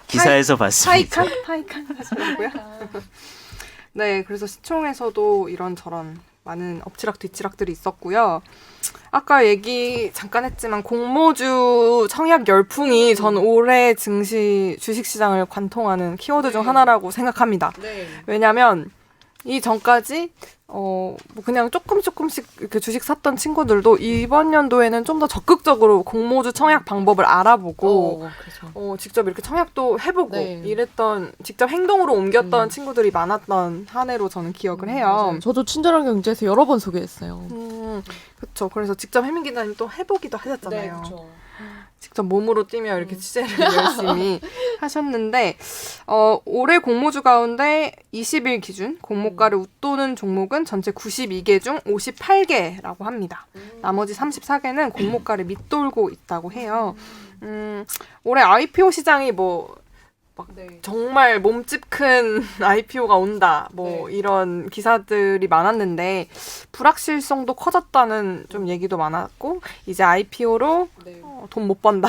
기사에서 봤습니다. 타이칸 하시려고요? 네, 그래서 시총에서도 이런저런 많은 엎치락 뒤치락들이 있었고요. 아까 얘기 잠깐 했지만 공모주 청약 열풍이 전 올해 증시 주식시장을 관통하는 키워드 중 하나라고 생각합니다. 네. 왜냐면 이 전까지 뭐 그냥 조금씩 이렇게 주식 샀던 친구들도 이번 연도에는 좀 더 적극적으로 공모주 청약 방법을 알아보고 그렇죠. 직접 이렇게 청약도 해보고 네. 이랬던 직접 행동으로 옮겼던 친구들이 많았던 한 해로 저는 기억을 해요. 맞아요. 저도 친절한 경제에서 여러 번 소개했어요. 그렇죠. 그래서 직접 혜민 기자님 또 해보기도 하셨잖아요. 그렇죠. 직접 몸으로 뛰며 이렇게 취재를 열심히 하셨는데 올해 공모주 가운데 20일 기준 공모가를 웃도는 종목은 전체 92개 중 58개라고 합니다. 나머지 34개는 공모가를 밑돌고 있다고 해요. 올해 IPO 시장이 정말 몸집 큰 IPO가 온다. 이런 기사들이 많았는데 불확실성도 커졌다는 좀 얘기도 많았고 이제 IPO로 돈 못 번다.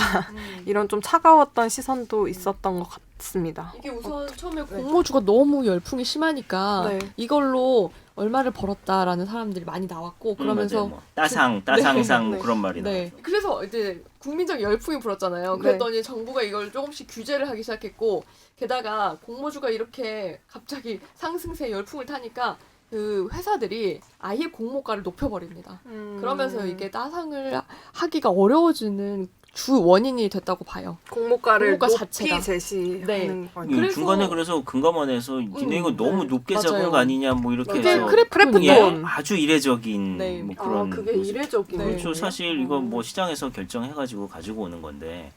이런 좀 차가웠던 시선도 있었던 것 같습니다. 이게 우선 처음에 공모주가 너무 열풍이 심하니까 네. 이걸로 얼마를 벌었다라는 사람들이 많이 나왔고 그러면서 뭐 따상상 네. 뭐 그런 말이 나와요. 네. 그래서 이제 국민적 열풍이 불었잖아요. 그랬더니 정부가 이걸 조금씩 규제를 하기 시작했고 게다가 공모주가 이렇게 갑자기 상승세 열풍을 타니까 그 회사들이 아예 공모가를 높여버립니다. 그러면서 이게 따상을 하기가 어려워지는 주 원인이 됐다고 봐요. 공모가를 공모가 높이 자체가. 제시하는 네. 거니까. 그래서- 중간에 그래서 금감원에서 니네 이거 너무 높게 맞아요. 잡은 거 아니냐 뭐 이렇게 그게 해서 크래프톤. 예, 아주 이례적인 네. 뭐 그런 그게 이례적인 네. 그렇죠. 사실 이거 뭐 시장에서 결정해가지고 가지고 오는 건데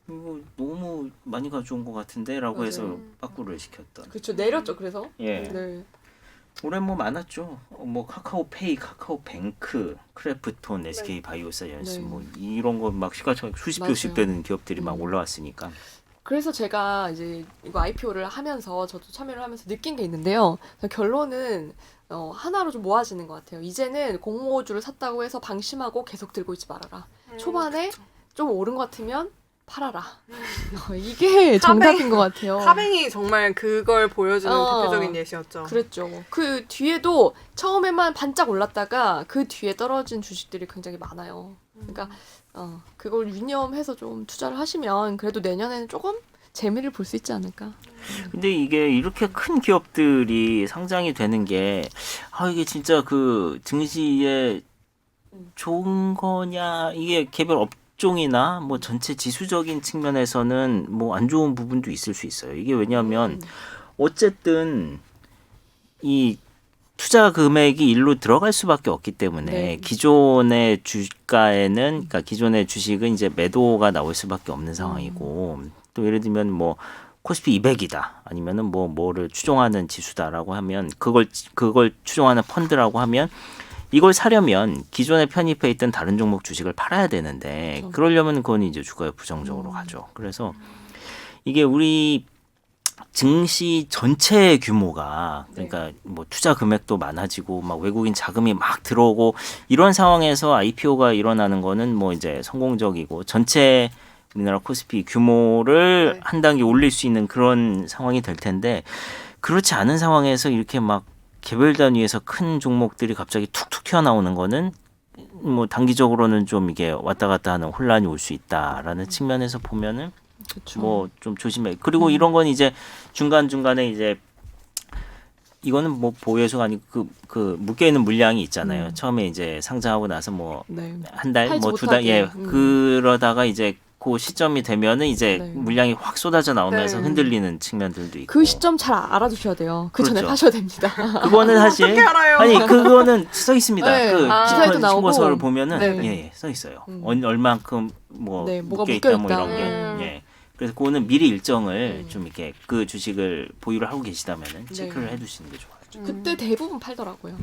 이거 너무 많이 가져온 것 같은데라고 맞아요. 해서 빠꾸를 시켰던. 그렇죠. 내렸죠. 그래서. 예. 네. 올해 뭐 많았죠. 뭐 카카오페이, 카카오뱅크, 크래프톤, SK 바이오사이언스 네. 뭐 이런 거 막 시가총액 수십 맞아요. 조씩 되는 기업들이 막 올라왔으니까. 그래서 제가 이제 이거 IPO를 하면서 저도 참여를 하면서 느낀 게 있는데요. 결론은 하나로 좀 모아지는 것 같아요. 이제는 공모주를 샀다고 해서 방심하고 계속 들고 있지 말아라. 초반에 좀 오른 것 같으면 팔아라. 이게 정답인 것 같아요. 카뱅이 정말 그걸 보여주는 어. 대표적인 예시였죠. 그랬죠. 그 뒤에도 처음에만 반짝 올랐다가 그 뒤에 떨어진 주식들이 굉장히 많아요. 그러니까 그걸 유념해서 좀 투자를 하시면 그래도 내년에는 조금 재미를 볼 수 있지 않을까. 근데 이게 이렇게 큰 기업들이 상장이 되는 게 이게 진짜 그 증시에 좋은 거냐 이게 개별 업종이나 뭐 전체 지수적인 측면에서는 뭐 안 좋은 부분도 있을 수 있어요. 이게 왜냐하면 어쨌든 이 투자 금액이 일로 들어갈 수밖에 없기 때문에 네. 기존의 주가에는 그러니까 기존의 주식은 이제 매도가 나올 수밖에 없는 상황이고 또 예를 들면 뭐 코스피 200이다 아니면은 뭐를 추종하는 지수다라고 하면 그걸 추종하는 펀드라고 하면 이걸 사려면 기존에 편입해 있던 다른 종목 주식을 팔아야 되는데 그렇죠. 그러려면 그건 이제 주가에 부정적으로 가죠. 그래서 이게 우리 증시 전체 규모가 그러니까 뭐 투자 금액도 많아지고 막 외국인 자금이 막 들어오고 이런 상황에서 IPO가 일어나는 거는 뭐 이제 성공적이고 전체 우리나라 코스피 규모를 한 단계 올릴 수 있는 그런 상황이 될 텐데 그렇지 않은 상황에서 이렇게 막 개별 단위에서 큰 종목들이 갑자기 툭툭 튀어나오는 거는 뭐 단기적으로는 좀 이게 왔다 갔다 하는 혼란이 올 수 있다라는 측면에서 보면은 그렇죠. 뭐 좀 조심해. 그리고 이런 건 이제 중간중간에 이제 이거는 뭐 보유소가 아니고 그 묶여 있는 물량이 있잖아요. 처음에 이제 상장하고 나서 뭐 네. 한 달, 팔지 뭐 두 달, 못하게. 예, 그러다가 이제 그 시점이 되면은 이제 네. 물량이 확 쏟아져 나오면서 네. 흔들리는 측면들도 있고. 그 시점 잘 알아두셔야 돼요. 그 전에 그렇죠. 사셔야 됩니다. 그거는 사실 어떻게 알아요? 아니 그거는 써 있습니다. 네. 그 기사에도 집권 나오고. 신고서를 보면은 네. 예, 써 있어요. 음. 얼만큼 뭐 네, 뭐가 묶여 있다 뭐 묶여있다. 이런 게. 음. 예. 그래서 그거는 미리 일정을 좀 이렇게 그 주식을 보유를 하고 계시다면은 체크를 해두시는 게 좋아요. 그때 대부분 팔더라고요.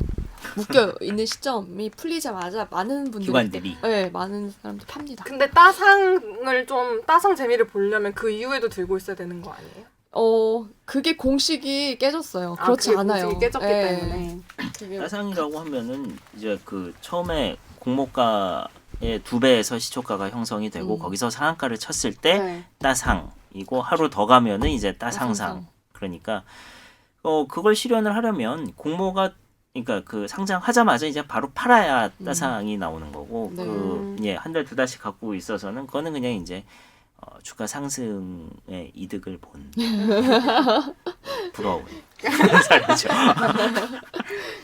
묶여 있는 시점이 풀리자마자 많은 분들이 기관들이. 네, 많은 사람들 팝니다. 근데 따상 재미를 보려면 그 이후에도 들고 있어야 되는 거 아니에요? 그게 공식이 깨졌어요. 그렇지 그게 않아요. 공식이 깨졌기 네. 때문에. 그게 따상이라고 하면은 이제 그 처음에 공모가의 2배에서 시초가가 형성이 되고 거기서 상한가를 쳤을 때 네. 따상이고 하루 더 가면은 이제 따상상. 따상상. 그러니까 그걸 실현을 하려면 공모가 그러니까 그 상장하자마자 이제 바로 팔아야 따상이 나오는 거고 네. 한 달 두 달씩 갖고 있어서는 그거는 그냥 이제 주가 상승의 이득을 본 부러운 사례죠.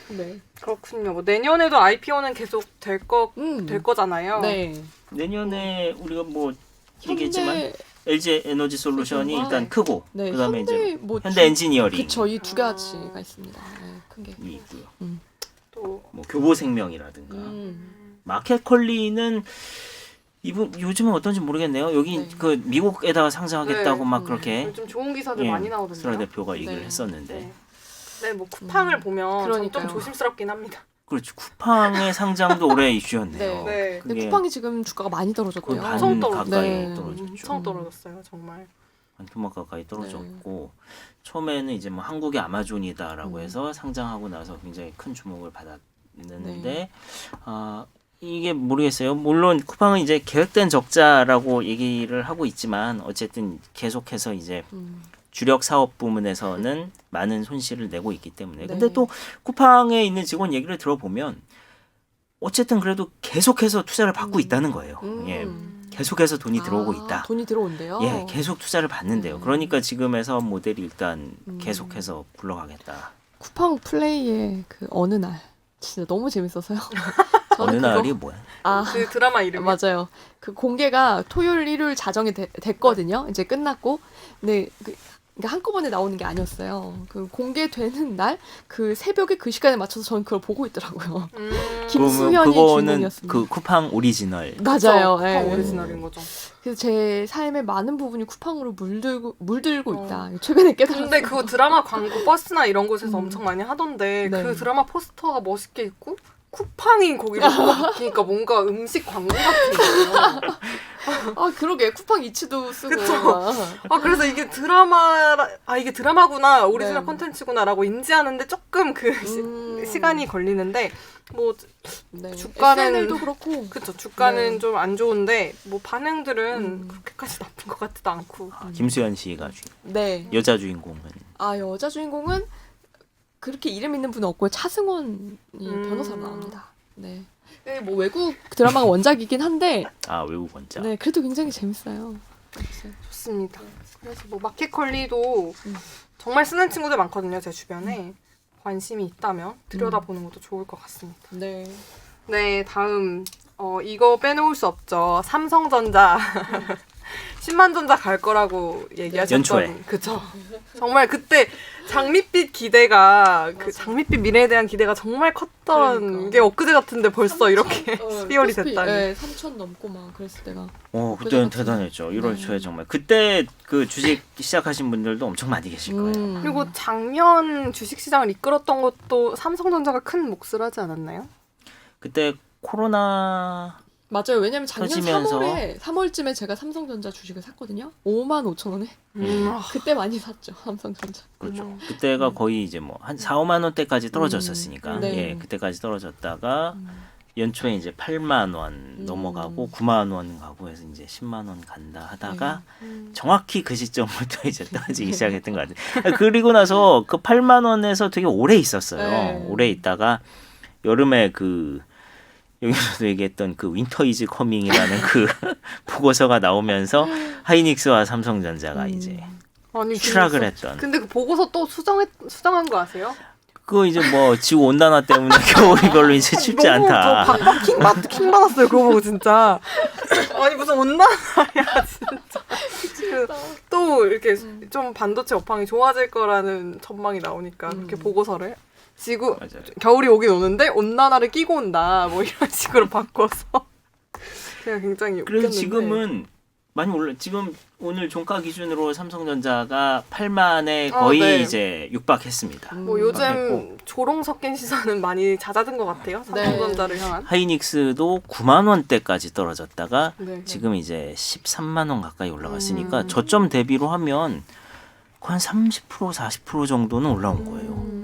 네. 그렇군요. 뭐 내년에도 IPO는 계속 될 거잖아요. 네. 내년에 우리가 뭐 얘기했지만 현대 LG 에너지 솔루션이 네. 일단 크고 네. 그다음에 현대 이제 뭐 현대 엔지니어링이 그쵸, 이 두 가지가 있습니다. 네, 큰 게. 있고요. 또 뭐 교보생명이라든가 음. 마켓컬리는 이분 요즘은 어떤지 모르겠네요. 여기 네. 그 미국에다가 상장하겠다고 네. 막 그렇게 요즘 좋은 기사들 예, 많이 나오던데요. 수라 대표가 얘기를 네. 했었는데 네. 네, 뭐 쿠팡을 보면 저는 좀 그러니까요. 조심스럽긴 합니다. 그렇죠. 쿠팡의 상장도 올해 이슈였네요. 네. 근데 그게 쿠팡이 지금 주가가 많이 거의 떨어졌고요. 반 엄청 떨어졌죠. 가까이 네. 떨어졌죠. 엄청 떨어졌어요, 정말. 반 토막 가까이 떨어졌고 처음에는 이제 뭐 한국의 아마존이다라고 해서 상장하고 나서 굉장히 큰 주목을 받았는데 네. 이게 모르겠어요. 물론 쿠팡은 이제 계획된 적자라고 얘기를 하고 있지만 어쨌든 계속해서 이제 주력 사업 부문에서는 많은 손실을 내고 있기 때문에. 근데 네. 또 쿠팡에 있는 직원 얘기를 들어보면 어쨌든 그래도 계속해서 투자를 받고 있다는 거예요. 예. 계속해서 돈이 들어오고 있다. 돈이 들어온대요. 예, 계속 투자를 받는데요. 그러니까 지금의 사업 모델이 일단 계속해서 굴러가겠다. 쿠팡 플레이의 그 어느 날 진짜 너무 재밌어서요. 어느 저는 그거- 날이 뭐야? 그 드라마 이름이 맞아요. 그 공개가 토요일, 일요일 자정에 됐거든요. 이제 끝났고, 근데 그러니까 한꺼번에 나오는 게 아니었어요. 그 공개되는 날 그 새벽에 그 시간에 맞춰서 저는 그걸 보고 있더라고요. 김수현이 그거는 주인공이었습니다. 그 쿠팡 오리지널. 맞아요. 쿠팡 예. 오리지널인 거죠. 그래서 제 삶의 많은 부분이 쿠팡으로 물들고 있다. 최근에 깨달았어요. 근데 그거 드라마 광고 버스나 이런 곳에서 엄청 많이 하던데 네. 그 드라마 포스터가 멋있게 있고 쿠팡이 거기로 바뀌니까 뭔가 음식 광고 같은 거예요. 아 그러게 쿠팡 이츠도 쓰고. 그쵸. 막. 그래서 이게 이게 드라마구나 오리지널 네. 콘텐츠구나라고 인지하는데 조금 그 시간이 걸리는데 뭐 네. 주가는 SNL도 그렇고. 그쵸 주가는 네. 좀 안 좋은데 뭐 반응들은 그렇게까지 나쁜 것 같지도 않고 김수현 씨가 네. 여자 주인공은 여자 주인공은 그렇게 이름 있는 분은 없고 차승원이 변호사로 나옵니다. 네. 뭐 외국 드라마가 원작이긴 한데 외국 원작. 네, 그래도 굉장히 재밌어요. 좋습니다. 그래서 뭐 마켓컬리도 정말 쓰는 친구들 많거든요 제 주변에 관심이 있다면 들여다보는 것도 좋을 것 같습니다. 네. 네 다음 이거 빼놓을 수 없죠. 삼성전자 10만 전자 갈 거라고 얘기하셨던 연초에. 그쵸. 정말 그때 장밋빛 기대가 그 장밋빛 미래에 대한 기대가 정말 컸던 그러니까. 게 엊그제 같은데 벌써 이렇게 12월이 됐다니. 네, 3천 넘고 막 그랬을 때가. 그때는 대단했죠. 1월 네. 초에 정말. 그때 그 주식 시작하신 분들도 엄청 많이 계실 거예요. 그리고 작년 주식시장을 이끌었던 것도 삼성전자가 큰 몫을 하지 않았나요? 그때 코로나 맞아요. 왜냐면 작년 터지면서 3월쯤에 제가 삼성전자 주식을 샀거든요. 5만 5천 원에. 그때 많이 샀죠. 삼성전자. 그렇죠. 그때가 거의 이제 뭐 한 4, 5만 원대까지 떨어졌었으니까. 네. 예, 그때까지 떨어졌다가 연초에 이제 8만 원 넘어가고 9만 원 가고 해서 이제 10만 원 간다 하다가 정확히 그 시점부터 이제 떨어지기 시작했던 것 같아요. 그리고 나서 그 8만 원에서 되게 오래 있었어요. 네. 오래 있다가 여름에 그 여기서도 얘기했던 그 윈터 이즈 커밍이라는 그 보고서가 나오면서 하이닉스와 삼성전자가 이제 아니 추락을 그래서- 했던. 근데 그 보고서 또 수정한 거 아세요? 그 이제 뭐 지구 온난화 때문에 겨울이 별로 이제 춥지 않다. 저 박박 킹 받았어요. 그거 보고 진짜. 아니 무슨 온난화야 진짜. 또 이렇게 좀 반도체 업황이 좋아질 거라는 전망이 나오니까 그렇게 보고서를 지구 맞아요. 겨울이 오긴 오는데 온난화를 끼고 온다 뭐 이런 식으로 바꿔서 제가 굉장히 그래서 웃겼는데. 지금은 많이 올라. 지금 오늘 종가 기준으로 삼성전자가 8만에 거의 네. 이제 육박했습니다. 뭐 요즘 조롱 섞인 시선은 많이 잦아든 것 같아요. 삼성전자를 향한. 하이닉스도 9만 원대까지 떨어졌다가 네. 지금 이제 13만 원 가까이 올라갔으니까 저점 대비로 하면 거의 한 30% 40% 정도는 올라온 거예요.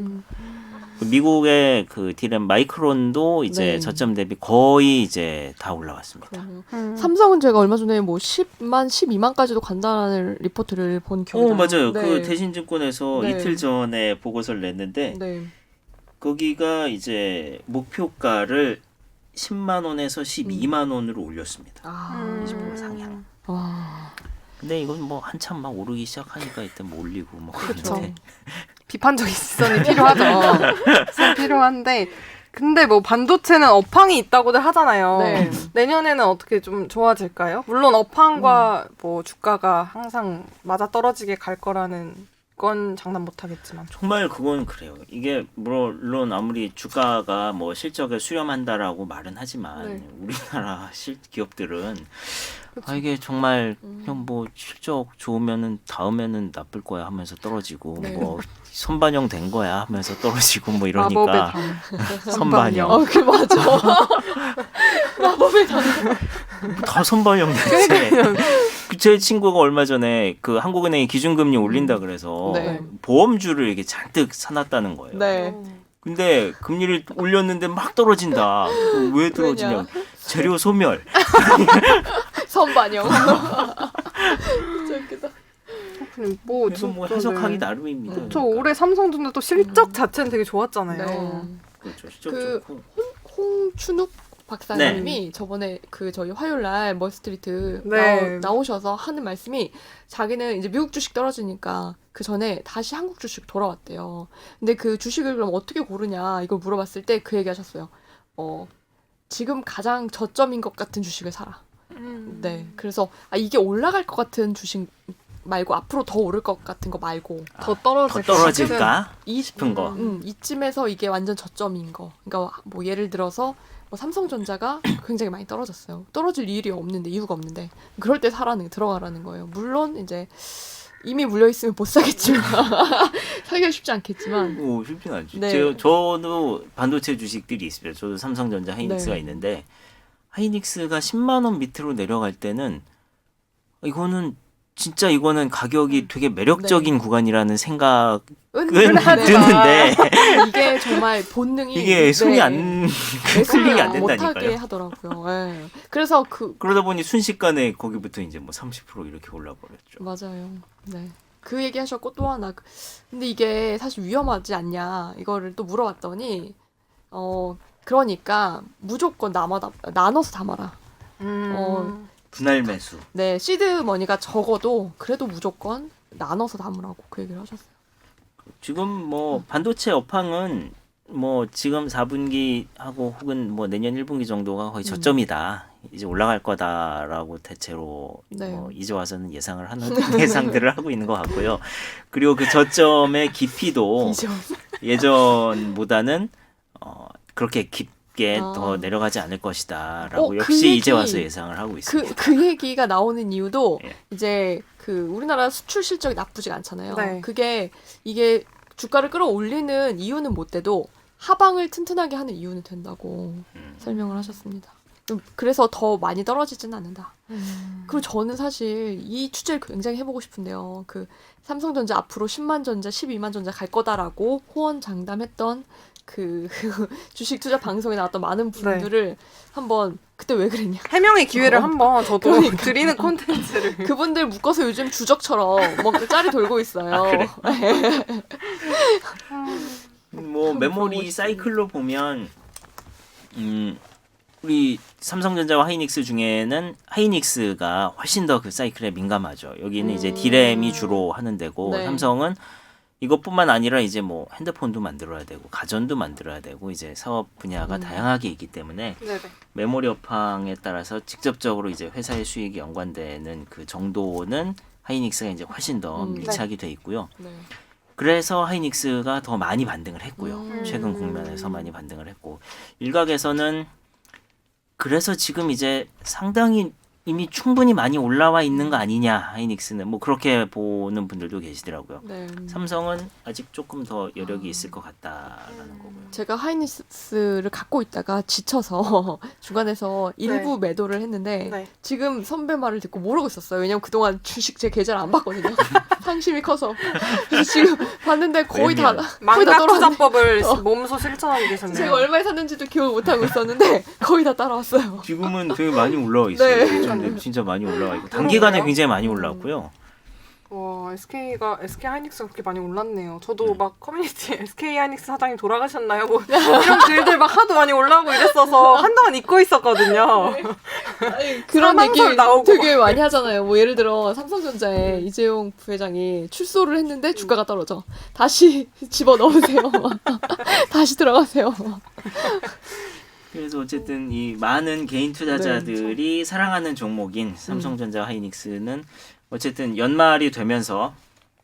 미국의 그 디램 마이크론도 이제 네. 저점 대비 거의 이제 다 올라갔습니다. 삼성은 제가 얼마 전에 뭐 10만, 12만까지도 간다는 리포트를 본 기억이 나요. 맞아요. 네. 그 대신증권에서 네. 이틀 전에 보고서를 냈는데 네. 거기가 이제 목표가를 10만 원에서 12만 원으로 올렸습니다. 아. 20% 상향. 와. 근데 이건 뭐 한참 막 오르기 시작하니까 일단 뭐 올리고 뭐 그렇죠. 그런데 비판적인 시선이 필요하죠. 필요한데 근데 뭐 반도체는 업황이 있다고들 하잖아요. 네. 내년에는 어떻게 좀 좋아질까요? 물론 업황과 뭐 주가가 항상 맞아 떨어지게 갈 거라는 건 장담 못 하겠지만. 정말 그건 그래요. 이게 물론 아무리 주가가 뭐 실적을 수렴한다라고 말은 하지만 네. 우리나라 기업들은 이게 정말 그냥 뭐 실적 좋으면은 다음에는 나쁠 거야 하면서 떨어지고 네. 뭐 선반영 된 거야 하면서 떨어지고 뭐 마법의 이러니까 당. 선반영 그 맞아. 마법의 당. 다 선반영 됐지. 제 친구가 얼마 전에 그 한국은행이 기준금리 올린다 그래서 네. 보험주를 이게 잔뜩 사놨다는 거예요. 네. 근데 금리를 올렸는데 막 떨어진다. 왜 떨어지냐? 왜냐? 재료 소멸. 선반영. 진짜 웃기다. 뭐 이건 뭐 진짜 해석하기 네. 나름입니다. 저 올해 삼성전자 또 실적 자체는 되게 좋았잖아요. 네. 그렇죠. 실적 그 좋고. 홍춘욱 박사님이 저번에 그 저희 화요일 날 멀스트리트 네. 나오셔서 하는 말씀이 자기는 이제 미국 주식 떨어지니까 그 전에 다시 한국 주식 돌아왔대요. 근데 그 주식을 그럼 어떻게 고르냐 이걸 물어봤을 때 그 얘기 하셨어요. 지금 가장 저점인 것 같은 주식을 사라. 네. 그래서 이게 올라갈 것 같은 주식 말고 앞으로 더 오를 것 같은 거 말고 더 떨어질 더 떨어질까 이 싶은 거. 이쯤에서 이게 완전 저점인 거. 그러니까 뭐 예를 들어서 뭐 삼성전자가 굉장히 많이 떨어졌어요. 떨어질 일이 없는데 이유가 없는데 그럴 때 들어가라는 거예요. 물론 이제 이미 물려 있으면 못 사겠지만 사기가 쉽지 않겠지만. 오, 쉽진 않죠. 네. 저도 반도체 주식들이 있습니다. 저도 삼성전자, 하이닉스가 네. 있는데 하이닉스가 10만 원 밑으로 내려갈 때는 이거는 진짜 이거는 가격이 되게 매력적인 구간이라는 생각은 드는데 이게 정말 본능이 이게 손이 네. 안 클릭이 안 못하게 된다니까요. 하더라고요. 네. 그래서 그러다 보니 순식간에 거기부터 이제 뭐 30% 이렇게 올라버렸죠. 맞아요. 네. 그 얘기 하셨고 또 하나 근데 이게 사실 위험하지 않냐 이거를 또 물어봤더니 그러니까 무조건 나눠서 담아라. 분할 매수. 네, 시드 머니가 적어도 그래도 무조건 나눠서 담으라고 그 얘기를 하셨어요. 지금 뭐 반도체 업황은 뭐 지금 4분기 하고 혹은 뭐 내년 1분기 정도가 거의 저점이다. 이제 올라갈 거다라고 대체로 네. 뭐 이제 와서는 예상을 하는 예상들을 하고 있는 것 같고요. 그리고 그 저점의 깊이도 이제 예전보다는 그렇게 깊게 아. 더 내려가지 않을 것이다라고 그 역시 얘기, 이제 와서 예상을 하고 있습니다. 그 얘기가 나오는 이유도 예. 이제 그 우리나라 수출 실적이 나쁘지가 않잖아요. 네. 이게 주가를 끌어올리는 이유는 못 돼도 하방을 튼튼하게 하는 이유는 된다고 설명을 하셨습니다. 그래서 더 많이 떨어지지는 않는다. 그리고 저는 사실 이 취재를 굉장히 해보고 싶은데요. 그 삼성전자 앞으로 10만 전자, 12만 전자 갈 거다라고 호언장담했던 그 주식 투자 방송에 나왔던 많은 분들을 한번 그때 왜 그랬냐. 해명의 기회를 한번 저도 그러니까. 드리는 콘텐츠를. 그분들 묶어서 요즘 주적처럼 뭔가 짤이 돌고 있어요. 그래? 뭐 보고 메모리 싶은데. 사이클로 보면 우리 삼성전자와 하이닉스 중에는 하이닉스가 훨씬 더 그 사이클에 민감하죠. 여기는 이제 디램이 주로 하는 데고 네. 삼성은 이것뿐만 아니라 이제 뭐 핸드폰도 만들어야 되고 가전도 만들어야 되고 이제 사업 분야가 다양하게 있기 때문에 네네. 메모리 업황에 따라서 직접적으로 이제 회사의 수익이 연관되는 그 정도는 하이닉스가 이제 훨씬 더 밀착이 돼 있고요. 네. 그래서 하이닉스가 더 많이 반등을 했고요. 최근 국면에서 많이 반등을 했고 일각에서는 그래서 지금 이제 상당히 이미 충분히 많이 올라와 있는 거 아니냐 하이닉스는 뭐 그렇게 보는 분들도 계시더라고요. 네. 삼성은 아직 조금 더 여력이 있을 것 같다라는 거고요. 제가 하이닉스를 갖고 있다가 지쳐서 중간에서 일부 네. 매도를 했는데 네. 지금 선배 말을 듣고 모르고 있었어요. 왜냐면 그동안 주식 제 계좌를 안 봤거든요. 상심이 커서. 그래서 지금 봤는데 거의 다 왜냐면 거의 다 망가 떨어졌네. 투자법을 몸소 실천하고 계셨네요. 제가 얼마에 샀는지도 기억을 못 하고 있었는데 거의 다 따라왔어요. 지금은 되게 많이 올라와 있어요. 네. 진짜 많이 올라와 있고 단기간에 그러게요. 굉장히 많이 올라왔고요. 와, SK 하이닉스가 그렇게 많이 올랐네요. 저도 막 커뮤니티에 SK 하이닉스 사장님 돌아가셨나요? 뭐 이런 글들 막 하도 많이 올라오고 이랬어서 한동안 잊고 있었거든요. 아니, 그런 얘기 사망설 나오고. 되게 많이 하잖아요. 뭐 예를 들어 삼성전자에 이재용 부회장이 출소를 했는데 주가가 떨어져. 다시 집어넣으세요. 다시 들어가세요. 그래서 어쨌든 이 많은 개인 투자자들이 사랑하는 종목인 삼성전자 하이닉스는 어쨌든 연말이 되면서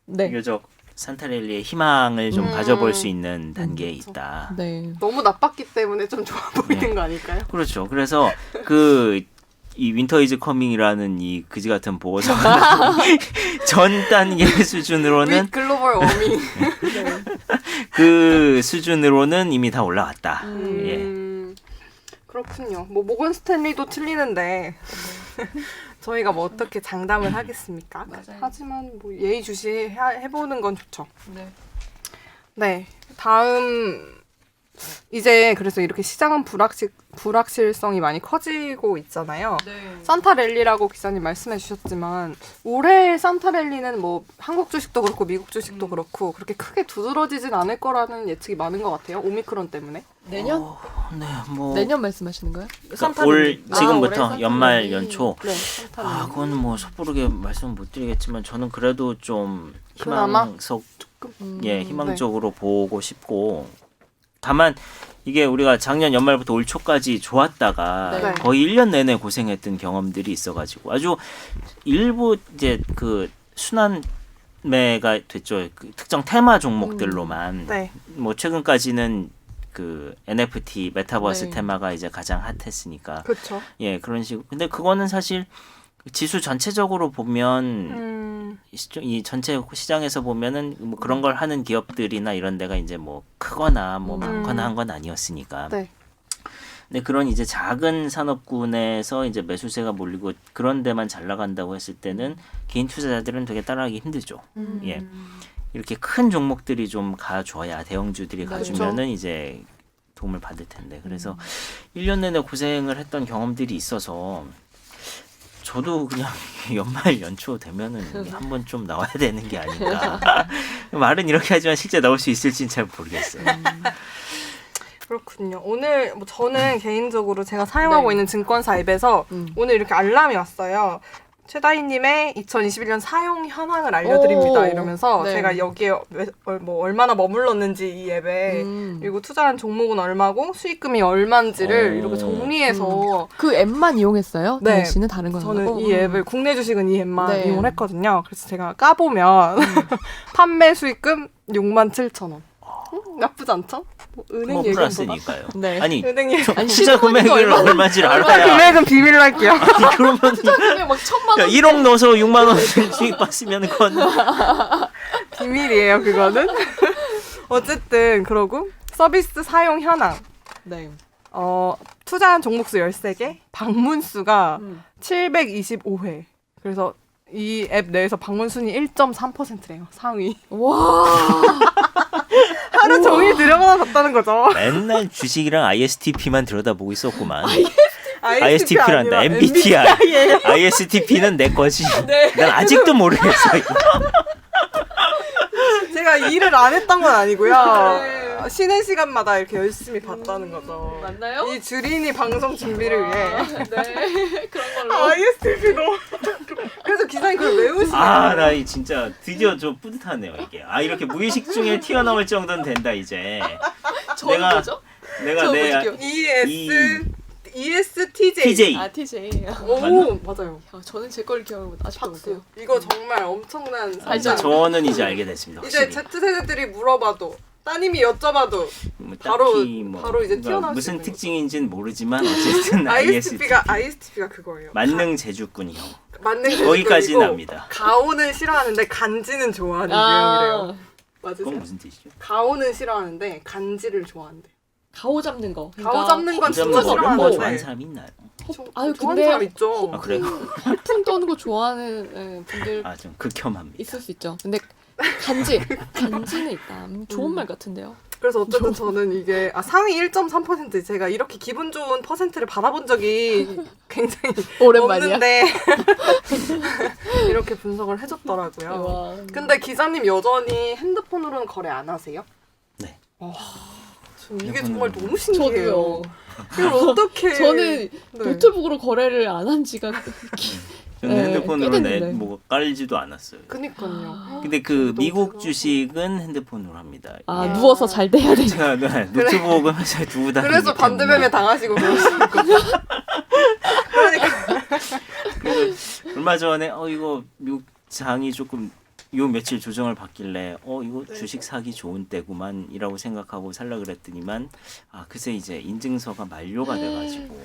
네. 비교적 산타랠리의 희망을 좀 가져볼 수 있는 단계에 있다. 네. 너무 나빴기 때문에 좀 좋아 보이는 거 아닐까요? 그렇죠. 그래서 이 윈터 이즈 커밍이라는 이 그지 같은 보고서 전 단계 수준으로는 윗 글로벌 워밍. 그 수준으로는 이미 다 올라왔다. 예. 그렇군요. 뭐 모건 스탠리도 틀리는데 저희가 뭐 어떻게 장담을 하겠습니까? 맞아요. 하지만 뭐 예의주시 해보는 건 좋죠. 네. 네, 다음 이제 그래서 이렇게 시장은 불확실성이 많이 커지고 있잖아요. 네. 산타랠리라고 기자님 말씀해 주셨지만 올해 산타랠리는 뭐 한국 주식도 그렇고 미국 주식도 그렇고 그렇게 크게 두드러지진 않을 거라는 예측이 많은 것 같아요. 오미크론 때문에. 내년? 네, 뭐 내년 말씀하시는 거예요? 그러니까 올 지금부터 올해 연말 산타랠리. 연초 네, 산타랠리. 그건 뭐 섣부르게 말씀 못 드리겠지만 저는 그래도 좀 그나마? 희망적으로 보고 싶고 다만 이게 우리가 작년 연말부터 올 초까지 좋았다가 네. 거의 1년 내내 고생했던 경험들이 있어가지고 아주 일부 이제 그 순환매가 됐죠. 그 특정 테마 종목들로만 네. 뭐 최근까지는 그 NFT 메타버스 네. 테마가 이제 가장 핫했으니까 그렇죠. 예 그런 식으로 근데 그거는 사실 지수 전체적으로 보면 이 전체 시장에서 보면은 뭐 그런 걸 하는 기업들이나 이런 데가 이제 뭐 크거나 뭐 많거나 한 건 아니었으니까. 네. 근데 그런 이제 작은 산업군에서 이제 매수세가 몰리고 그런 데만 잘 나간다고 했을 때는 개인 투자자들은 되게 따라하기 힘들죠. 예. 이렇게 큰 종목들이 좀 가줘야 대형주들이 가주면은 이제 도움을 받을 텐데. 그래서 1년 내내 고생을 했던 경험들이 있어서 저도 그냥 연말 연초 되면은 한번 좀 나와야 되는 게 아닌가. 말은 이렇게 하지만 실제 나올 수 있을지는 잘 모르겠어요. 그렇군요. 오늘 뭐 저는 개인적으로 제가 사용하고 네. 있는 증권사 앱에서 오늘 이렇게 알람이 왔어요. 최다희님의 2021년 사용 현황을 알려드립니다. 오, 이러면서 네. 제가 여기에 뭐 얼마나 머물렀는지 이 앱에 그리고 투자한 종목은 얼마고 수익금이 얼마인지를 오. 이렇게 정리해서 그 앱만 이용했어요? 네. 다희 씨는 다른 건 저는 안 하고? 이 앱을 국내 주식은 이 앱만 네. 이용을 했거든요. 그래서 제가 까보면 판매 수익금 67,000원. 나쁘지 않죠? 뭐 은행 뭐 예금보다. 플러스니까요. 네. 아니 은행 예금. 아니, 투자 금액을 시드머니가 얼마인지를 투자 알아야. 금액은 비밀로 할게요. 아니, 그러면 그게 막 1,000만 원. 1억 넣어서 6만 원 수익 봤으면 그건 비밀이에요, 그거는. 어쨌든 그러고 서비스 사용 현황. 네. 투자한 종목수 13개, 방문 수가 음. 725회. 그래서 이 앱 내에서 방문 순위 1.3%래요. 상위. 와. 하루 종일 들여다봤다는 거죠. 맨날 주식이랑 ISTP만 들여다보고 있었구만. ISTP ISTP란다. 아니라 MBTI. ISTP는 내 거지. 난 아직도 모르겠어. 이거. 제가 일을 안 했던 건 아니고요. 쉬는 시간마다 이렇게 열심히 봤다는 거죠. 맞나요? 이 주린이 방송 준비를 위해. 네. 그런 걸로. ISTP 너무. 그래서 기사님 그걸 외우시네요. 나 진짜 드디어 좀 뿌듯하네요 이게. 이렇게 무의식 중에 튀어나올 정도는 된다 이제. 저는 내가- 뭐죠? 내가 저 내 뭐죠? ESTJ. TJ. 아, TJ. 오, 맞아요. 저는 제 걸 기억을 아직도 박수. 못해요. 이거 정말 엄청난 알죠? 저는 이제 알게 됐습니다. 이제 확실히. Z세대들이 물어봐도 따님이 여쭤봐도 뭐 바로- 딱히 바로 이제 튀어나올 수 무슨 있는 특징인지는 모르지만 어쨌든 ISTP가 그거예요. 만능 재주꾼이요. 만능 거기까지는 재주꾼이고 압니다. 가오는 싫어하는데 간지는 좋아하는 아, 유형이래요. 그건 맞으세요? 무슨 뜻이죠? 가오는 싫어하는데 간지를 좋아하는데. 가오 잡는 거. 가오 잡는 건 진짜 잡는 거를 뭐 좋아하는 싫어하는데. 사람이 있나요? 아유, 좋아하는 근데 사람 있죠. 그래요? 풍 떠는 거 좋아하는 분들 좀 극혐합니다. 있을 수 있죠. 근데 간지는 있다. 좋은 말 같은데요. 그래서 어쨌든 저는 이게 상위 1.3% 제가 이렇게 기분 좋은 퍼센트를 받아본 적이 굉장히 오랜만이야. 없는데 이렇게 분석을 해줬더라고요. 와. 근데 기자님 여전히 핸드폰으로는 거래 안 하세요? 네. 이게 정말 너무 신기해요. 저도요. 이걸 어떻게? 저는 네. 노트북으로 거래를 안 한 지가 저는 네, 핸드폰으로 꽤 됐는데. 뭐 깔지도 않았어요. 그니까요. 근데 그 너무 미국 제가- 주식은 핸드폰으로 합니다. 아 예. 누워서 잘 돼야 돼. 제가 노트북을 회사에 두고 다니기 그래서 반대뱀에 당하시고 그러시는 거죠. 그러니까 얼마 전에 이거 미국 장이 조금 요 며칠 조정을 받길래 이거 네. 주식 사기 좋은 때구만이라고 생각하고 살라 그랬더니만 글쎄 이제 인증서가 만료가 돼가지고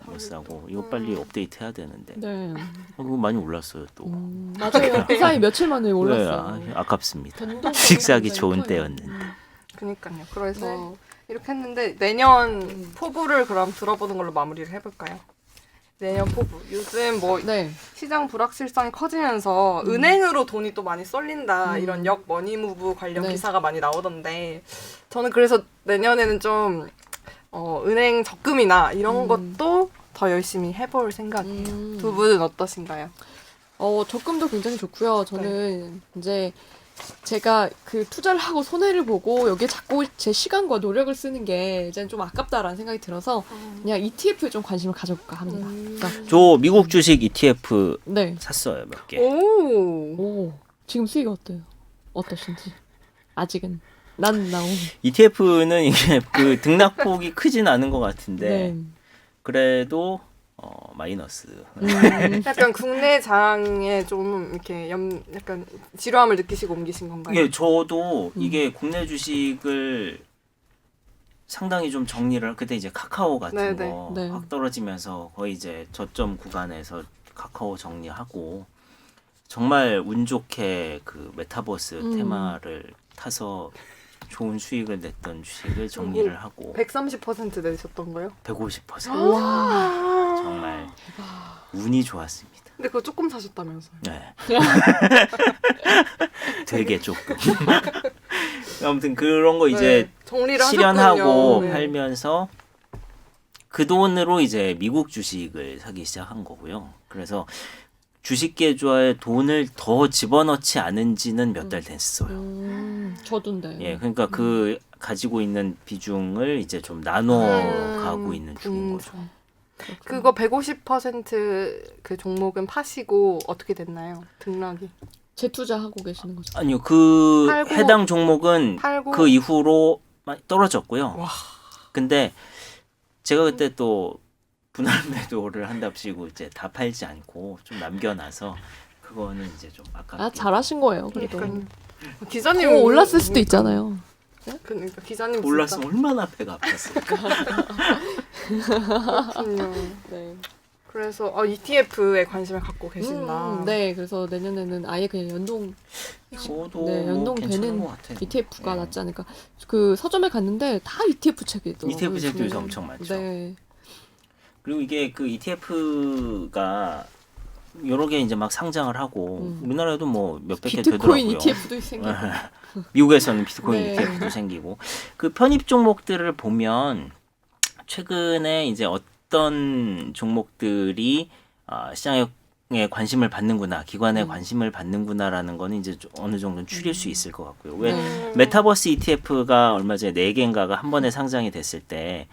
못 사고 이거 빨리 업데이트 해야 되는데 네. 그거 많이 올랐어요 또. 맞아요. 그 사이 며칠 만에 올랐어요. 네, 아깝습니다. 변동 주식 사기 굉장히 좋은 커요. 때였는데. 그니까요. 그래서 네. 이렇게 했는데 내년 포부를 그럼 들어보는 걸로 마무리를 해볼까요? 내년 포부. 요즘 뭐 네. 시장 불확실성이 커지면서 은행으로 돈이 또 많이 쏠린다 이런 역 머니무브 관련 네. 기사가 많이 나오던데 저는 그래서 내년에는 좀 은행 적금이나 이런 것도 더 열심히 해볼 생각이에요. 두 분은 어떠신가요? 적금도 굉장히 좋고요. 저는 이제 제가 그 투자를 하고 손해를 보고 여기에 자꾸 제 시간과 노력을 쓰는 게 이제는 좀 아깝다라는 생각이 들어서 그냥 ETF에 좀 관심을 가져볼까 합니다. 그러니까 저 미국 주식 ETF 네. 샀어요 몇 개. 오. 지금 수익이 어때요? 어떠신지? 아직은 난 나오. ETF는 이게 그 등락폭이 크진 않은 것 같은데 네. 그래도 마이너스. 약간 국내 장에 좀 이렇게 약간 지루함을 느끼시고 옮기신 건가요? 예, 저도 이게 국내 주식을 상당히 좀 정리를 그때 이제 카카오 같은 네네. 거 네. 확 떨어지면서 거의 이제 저점 구간에서 카카오 정리하고 정말 운 좋게 그 메타버스 테마를 타서 좋은 수익을 냈던 주식을 정리를 하고 130% 내셨던 거요? 150% 와. 정말 운이 좋았습니다. 근데 그거 조금 사셨다면서요? 네. 되게 조금. 아무튼 그런 거 이제 네, 정리를 실현하고 하셨군요. 네. 팔면서 그 돈으로 이제 미국 주식을 사기 시작한 거고요. 그래서 주식 계좌에 돈을 더 집어넣지 않은 지는 몇 달 됐어요. 저도인데. 예, 그러니까 그 가지고 있는 비중을 이제 좀 나눠 가고 있는 중인 거죠. 그거 150%그 종목은 파시고 어떻게 됐나요? 등락이. 재투자하고 계시는 거죠? 아니요, 그 팔고- 해당 종목은 팔고 그 이후로 많이 떨어졌고요. 와. 근데 제가 그때 또 분할 매도를 한답시고 이제 다 팔지 않고 좀 남겨놔서 그거는 이제 좀 아깝게. 잘하신 거예요. 그래도. 그러니까요. 기자님 올랐을 수도 있잖아요. 그러니까 기자님 올랐으면 얼마나 배가 아팠을까. 그렇군요. 네. 그래서 ETF에 관심을 갖고 계신다. 네, 그래서 내년에는 아예 그냥 저도 네, 뭐 연동되는 괜찮은 것 같아요. ETF가 네. 낫지 않을까. 그 서점에 갔는데 다 ETF 책이더라고요. ETF 책도 요새 요즘에는. 엄청 많죠. 네. 그리고 이게 그 ETF가 여러 개 이제 막 상장을 하고 우리나라에도 뭐 몇백 개 비트코인 되더라고요. ETF도 생기고. 미국에서는 비트코인 네. ETF도 생기고 그 편입 종목들을 보면 최근에 이제 어떤 종목들이 시장에 관심을 받는구나, 기관에 관심을 받는구나라는 거는 이제 어느 정도는 추릴 수 있을 것 같고요. 왜 메타버스 ETF가 얼마 전에 4개인가가 한 번에 상장이 됐을 때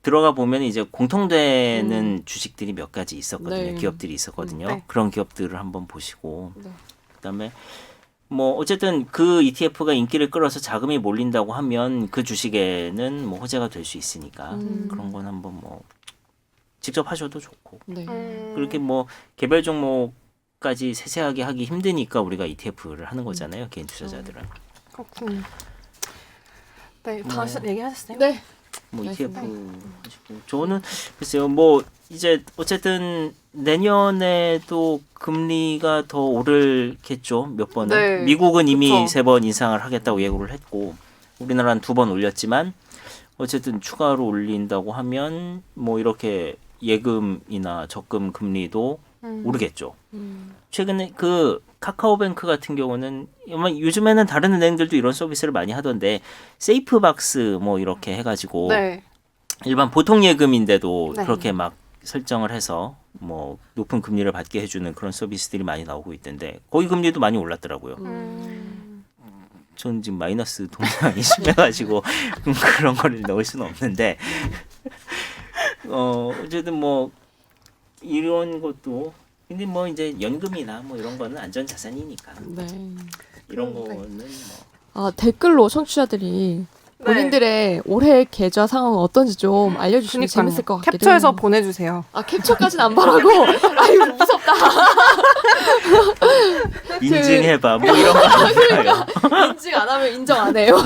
들어가 보면 이제 공통되는 주식들이 몇 가지 있었거든요. 네. 기업들이 있었거든요. 네. 그런 기업들을 한번 보시고 네. 그다음에 뭐 어쨌든 그 ETF가 인기를 끌어서 자금이 몰린다고 하면 그 주식에는 뭐 호재가 될 수 있으니까 그런 건 한번 뭐 직접 하셔도 좋고 네. 그렇게 뭐 개별 종목까지 세세하게 하기 힘드니까 우리가 ETF를 하는 거잖아요. 개인 투자자들은. 그렇군요. 네, 다시 얘기하셨어요? 네. 뭐 네, ETF 하시고 저는 글쎄요. 뭐 이제 어쨌든 내년에도 금리가 더 오르겠죠. 몇 번은. 네, 미국은 이미 그쵸. 3번 인상을 하겠다고 예고를 했고 우리나라는 2번 올렸지만 어쨌든 추가로 올린다고 하면 뭐 이렇게 예금이나 적금 금리도 오르겠죠. 최근에 그 카카오뱅크 같은 경우는 아마 요즘에는 다른 은행들도 이런 서비스를 많이 하던데 세이프박스 뭐 이렇게 해가지고 네. 일반 보통 예금인데도 네. 그렇게 막 설정을 해서 뭐 높은 금리를 받게 해주는 그런 서비스들이 많이 나오고 있던데 거기 금리도 많이 올랐더라고요. 저는 지금 마이너스 동향이 심해가지고 그런 거를 넣을 수는 없는데 어쨌든 뭐 이런 것도 근데 뭐 이제 연금이나 뭐 이런 거는 안전 자산이니까 네. 이런 네. 거는 뭐 아, 댓글로 청취자들이 본인들의 올해 계좌 상황은 어떤지 좀 알려주시면 그러니까요. 재밌을 것 같기도 캡처해서 해요. 보내주세요. 아, cap처까지는 안 바라고. 아유, 무섭다. 인증해봐 뭐 이런 거 아닐까요? 인증 안 하면 인정 안 해요.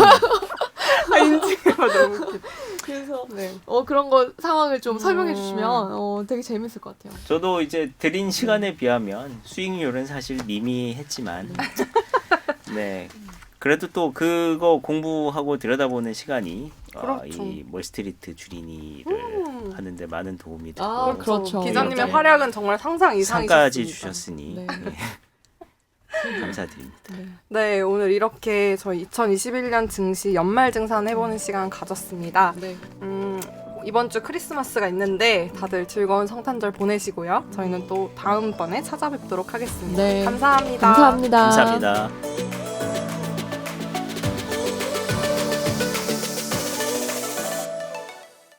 인증해봐 너무 웃기다. 그래서 네. 그런 거 상황을 좀 설명해 주시면 되게 재밌을 것 같아요. 저도 이제 드린 시간에 비하면 수익률은 사실 미미했지만 네 그래도 또 그거 공부하고 들여다보는 시간이 그렇죠. 이 월스트리트 주린이를 하는데 많은 도움이 되고 아, 그렇죠. 기자님의 이렇게 활약은 정말 상상 이상이셨습니다. 상까지 주셨으니 네. 감사드립니다. 네, 오늘 이렇게 저희 2021년 증시 연말 증산 해보는 시간 가졌습니다. 네. 이번 주 크리스마스가 있는데 다들 즐거운 성탄절 보내시고요. 저희는 또 다음번에 찾아뵙도록 하겠습니다. 네. 감사합니다. 감사합니다. 감사합니다.